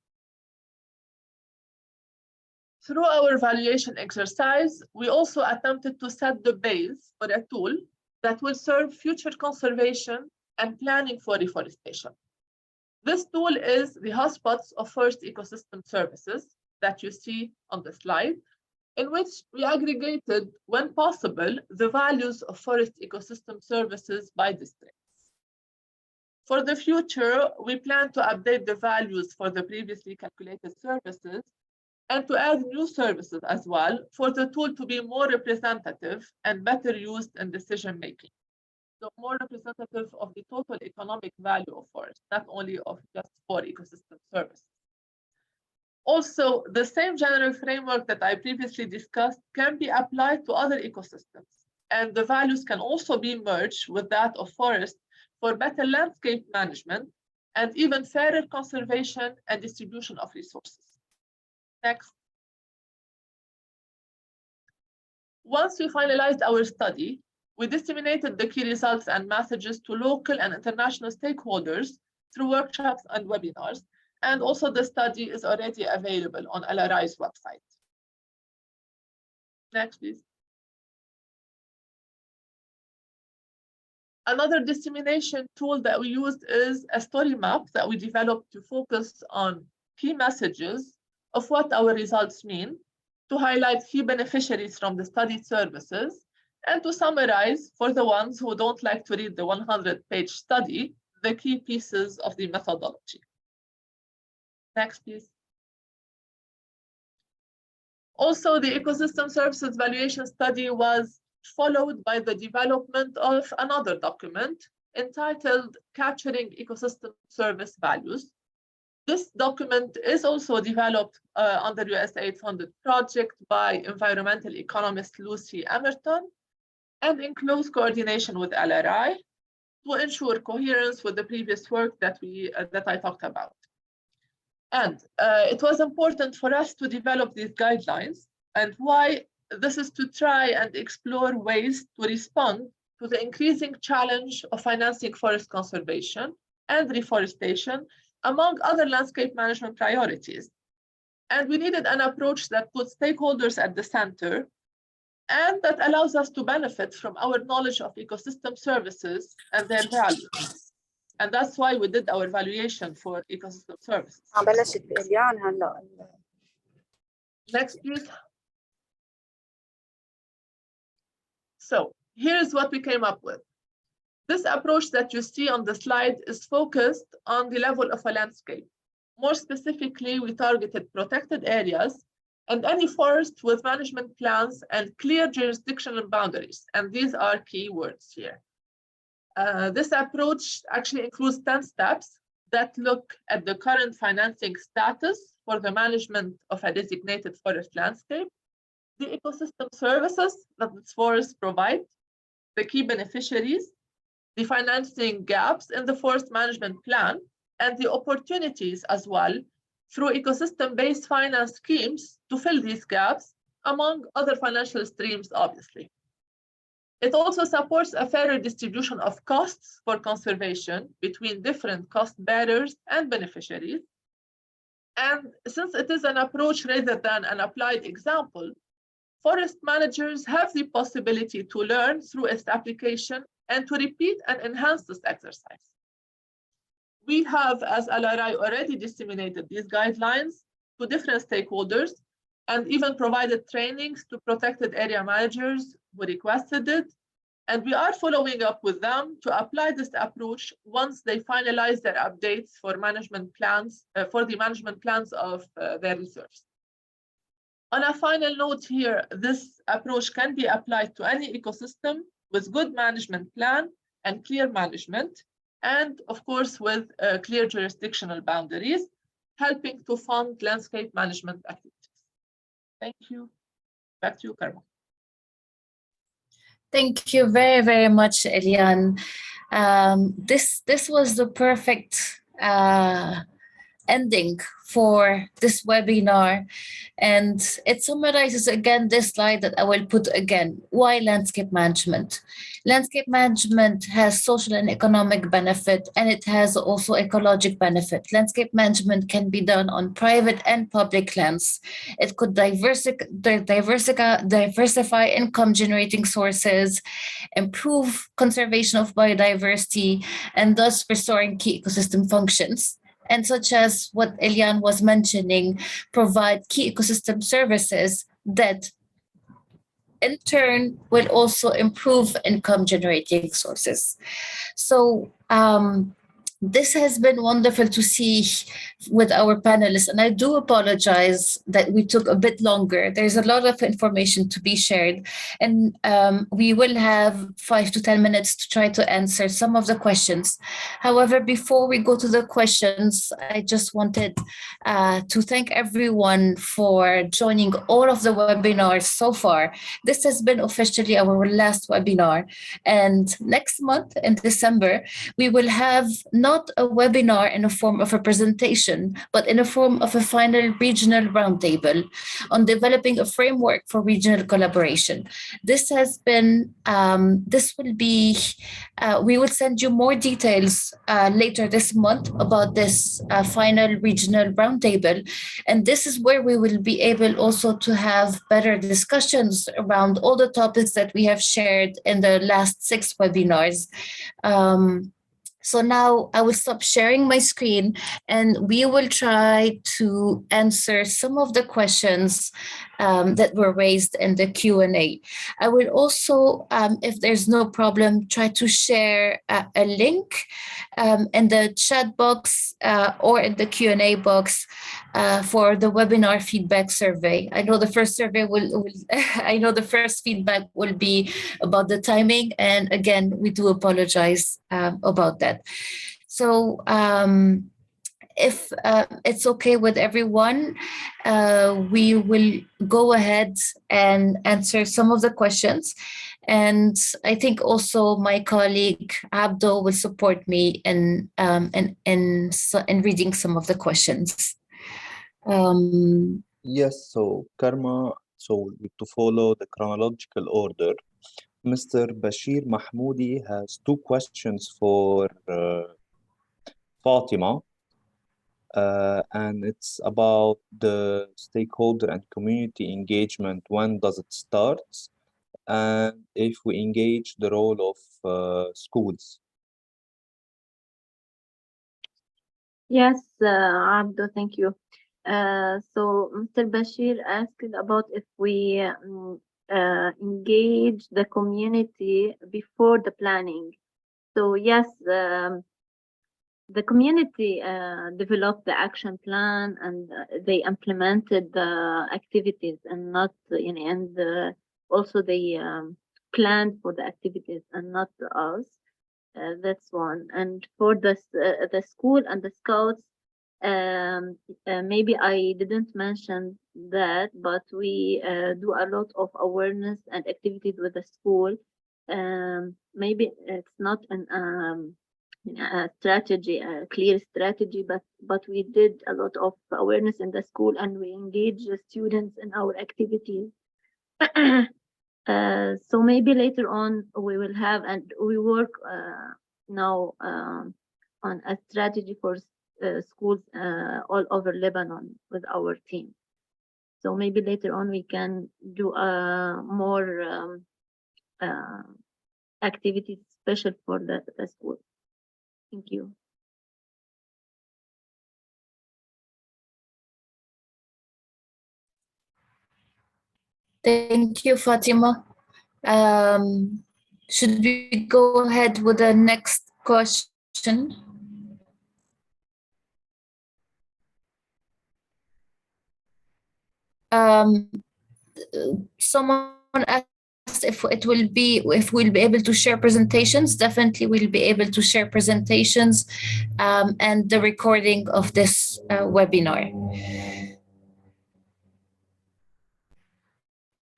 Through our valuation exercise, we also attempted to set the base for a tool that will serve future conservation and planning for reforestation. This tool is the hotspots of forest ecosystem services that you see on the slide, in which we aggregated, when possible, the values of forest ecosystem services by districts. For the future, we plan to update the values for the previously calculated services and to add new services as well for the tool to be more representative and better used in decision making. So more representative of the total economic value of forest, not only of just 4 ecosystem services. Also, the same general framework that I previously discussed can be applied to other ecosystems, and the values can also be merged with that of forest for better landscape management and even fairer conservation and distribution of resources. Next. Once we finalized our study, we disseminated the key results and messages to local and international stakeholders through workshops and webinars, and also the study is already available on LRI's website. Next, please. Another dissemination tool that we used is a story map that we developed to focus on key messages of what our results mean, to highlight key beneficiaries from the studied services, and to summarize, for the ones who don't like to read the 100-page study, the key pieces of the methodology. Next, please. Also, the ecosystem services valuation study was followed by the development of another document entitled Capturing Ecosystem Service Values. This document is also developed under USAID-funded project by environmental economist Lucy Emerton and in close coordination with LRI to ensure coherence with the previous work that I talked about. And it was important for us to develop these guidelines, and why this is to try and explore ways to respond to the increasing challenge of financing forest conservation and reforestation, among other landscape management priorities. And we needed an approach that puts stakeholders at the center and that allows us to benefit from our knowledge of ecosystem services and their value. And that's why we did our evaluation for ecosystem services. Next, please. So here's what we came up with. This approach that you see on the slide is focused on the level of a landscape. More specifically, we targeted protected areas and any forest with management plans and clear jurisdictional boundaries. And these are key words here. This approach actually includes 10 steps that look at the current financing status for the management of a designated forest landscape, the ecosystem services that its forests provide, the key beneficiaries, the financing gaps in the forest management plan, and the opportunities as well through ecosystem-based finance schemes to fill these gaps, among other financial streams, obviously. It also supports a fairer distribution of costs for conservation between different cost bearers and beneficiaries. And since it is an approach rather than an applied example, forest managers have the possibility to learn through its application and to repeat and enhance this exercise. We have, as LRI, already disseminated these guidelines to different stakeholders and even provided trainings to protected area managers who requested it. And we are following up with them to apply this approach once they finalize their updates for management plans, for the management plans of their reserves. On a final note here, this approach can be applied to any ecosystem with good management plan and clear management, and of course with clear jurisdictional boundaries, helping to fund landscape management activities. Thank you. Back to you, Karma. Thank you very, very much, Eliane. This was the perfect ending for this webinar, and it summarizes again this slide that I will put again. Why landscape management? Landscape management has social and economic benefit, and it has also ecologic benefit. Landscape management can be done on private and public lands. It could diversify income generating sources, improve conservation of biodiversity, and thus restoring key ecosystem functions. And such as what Eliane was mentioning, provide key ecosystem services that in turn will also improve income generating sources. So this has been wonderful to see with our panelists, and I do apologize that we took a bit longer. There's a lot of information to be shared, and we will have 5 to 10 minutes to try to answer some of the questions. However, before we go to the questions, I just wanted to thank everyone for joining all of the webinars so far. This has been officially our last webinar, and next month in December, we will have not a webinar in the form of a presentation, but in the form of a final regional roundtable on developing a framework for regional collaboration. This has been, this will be, we will send you more details later this month about this final regional roundtable. And this is where we will be able also to have better discussions around all the topics that we have shared in the last 6 webinars. So now I will stop sharing my screen, and we will try to answer some of the questions that were raised in the Q&A. I will also, if there's no problem, try to share a link in the chat box or in the Q&A box for the webinar feedback survey. I know the first survey I know the first feedback will be about the timing, and again, we do apologize about that. So if it's okay with everyone, we will go ahead and answer some of the questions. And I think also my colleague Abdo will support me in reading some of the questions. Yes, so Karma, so to follow the chronological order, Mr. Bashir Mahmoudi has two questions for Fatima, and it's about the stakeholder and community engagement. When does it start? And if we engage the role of schools. Yes, Abdo, thank you. So Mr. Bashir asked about if we engage the community before the planning. So yes, the community developed the action plan and they implemented the activities and not, and also they planned for the activities and not us. That's one. And for the school and the scouts, maybe I didn't mention that, but we do a lot of awareness and activities with the school. Maybe it's not a strategy, a clear strategy, but we did a lot of awareness in the school and we engage the students in our activities. So maybe later on we will have, and we work now on a strategy for schools all over Lebanon with our team. So maybe later on we can do more activities special for the school. Thank you. Thank you, Fatima. Should we go ahead with the next question? Someone asked if we'll be able to share presentations. Definitely, we'll be able to share presentations and the recording of this webinar.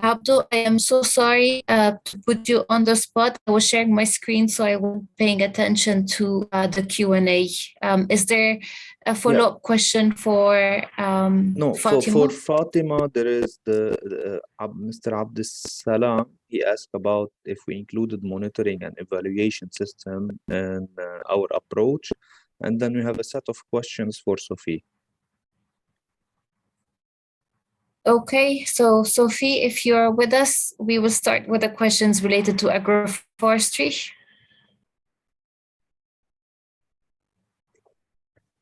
Abdo, I am so sorry to put you on the spot. I was sharing my screen, so I wasn't paying attention to the Q&A. Is there a follow-up question for No, Fatima? for Fatima, there is Mr. Abdus Salam. He asked about if we included monitoring and evaluation system in our approach. And then we have a set of questions for Sophie. Okay, so Sophie, if you're with us, we will start with the questions related to agroforestry.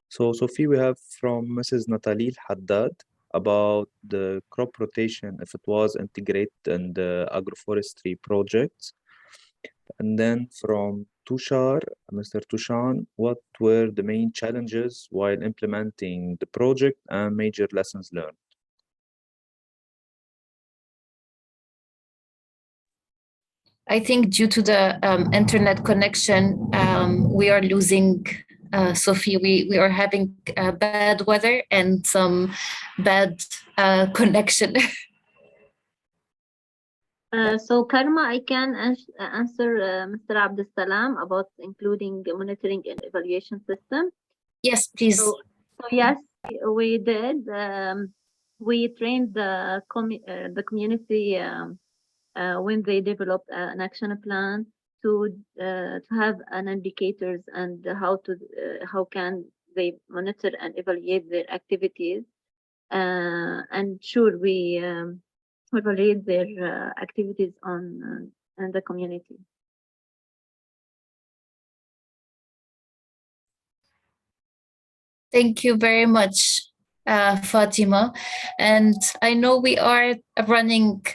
So Sophie, we have from Mrs. Natalie Haddad about the crop rotation, if it was integrated in the agroforestry projects. And then from Tushar, Mr. Tushan, what were the main challenges while implementing the project and major lessons learned? I think due to the internet connection, we are losing Sophie. We are having bad weather and some bad connection. So Karma, I can answer Mr. Abdus Salam about including the monitoring and evaluation system. Yes, please. So yes, we did. We trained the community when they developed an action plan to have an indicators and how can they monitor and evaluate their activities. And sure, we evaluate their activities on in the community. Thank you very much, Fatima. And I know we are running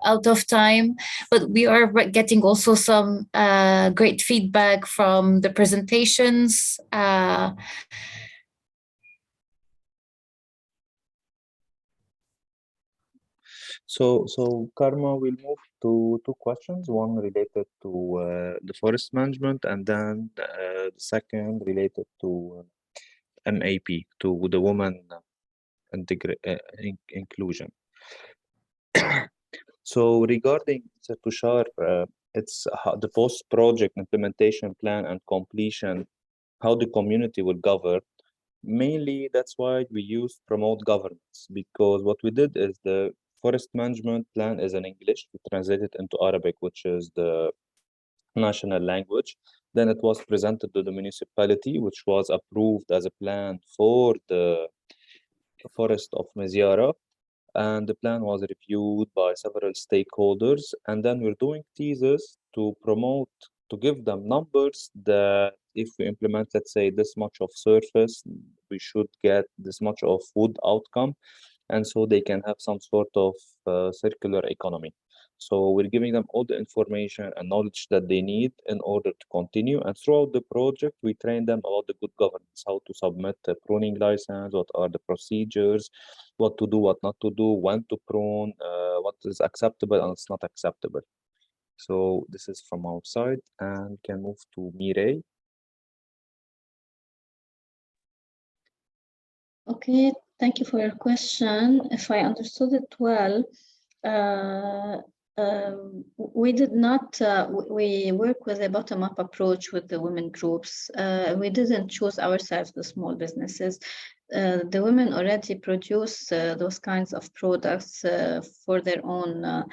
out of time, but we are getting also some great feedback from the presentations. So Karma will move two questions. One related to the forest management, and then the second related to MAP, to the woman inclusion. So regarding Tushar, it's the post-project implementation plan and completion, how the community will govern. Mainly, that's why we use promote governance, because what we did is the forest management plan is in English. We translated into Arabic, which is the national language. Then it was presented to the municipality, which was approved as a plan for the forest of Meziara. And the plan was reviewed by several stakeholders. And then we're doing thesis to promote, to give them numbers that if we implement, let's say, this much of surface, we should get this much of wood outcome. And so they can have some sort of circular economy. So we're giving them all the information and knowledge that they need in order to continue. And throughout the project, we train them about the good governance, how to submit a pruning license, what are the procedures, what to do, what not to do, when to prune, what is acceptable and it's not acceptable. So this is from our side, and can move to Mireille. Okay, thank you for your question. If I understood it well, we did not, we work with a bottom-up approach with the women groups. We didn't choose ourselves the small businesses. The women already produce those kinds of products for their own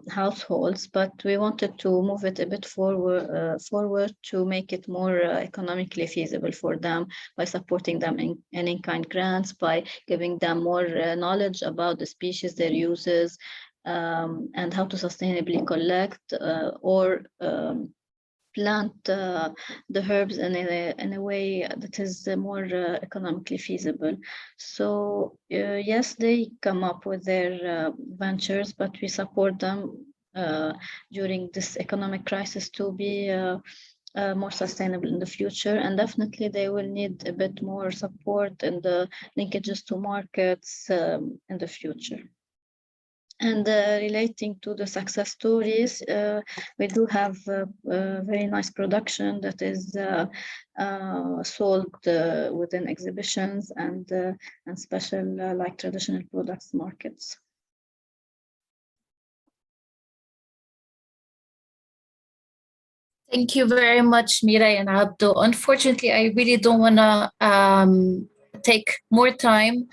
households, but we wanted to move it a bit forward to make it more economically feasible for them by supporting them in in-kind grants, by giving them more knowledge about the species, their uses, and how to sustainably collect or plant the herbs in a way that is more economically feasible. So yes, they come up with their ventures, but we support them during this economic crisis to be more sustainable in the future. And definitely they will need a bit more support in the linkages to markets in the future. And relating to the success stories, we do have a very nice production that is sold within exhibitions and special like traditional products markets. Thank you very much, Mireille and Abdo. Unfortunately, I really don't want to take more time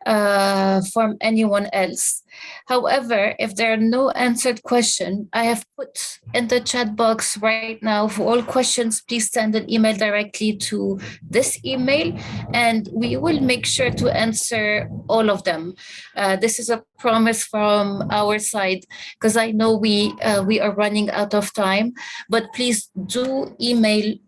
from anyone else. However, if there are no answered questions, I have put in the chat box right now for all questions, please send an email directly to this email and we will make sure to answer all of them. This is a promise from our side because I know we are running out of time, but please do email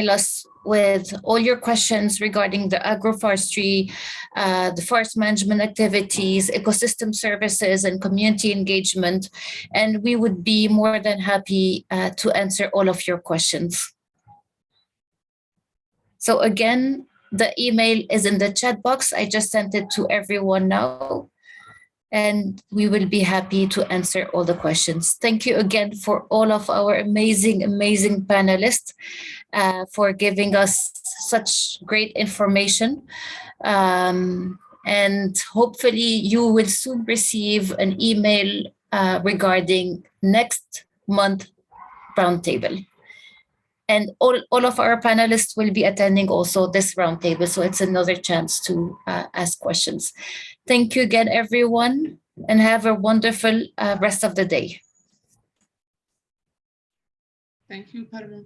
us with all your questions regarding the agroforestry, the forest management activities, ecosystem services, and community engagement. And we would be more than happy to answer all of your questions. So again, the email is in the chat box. I just sent it to everyone now. And we will be happy to answer all the questions. Thank you again for all of our amazing panelists for giving us such great information. And hopefully you will soon receive an email regarding next month roundtable. And all of our panelists will be attending also this roundtable. So it's another chance to ask questions. Thank you again, everyone, and have a wonderful rest of the day. Thank you, Parveen.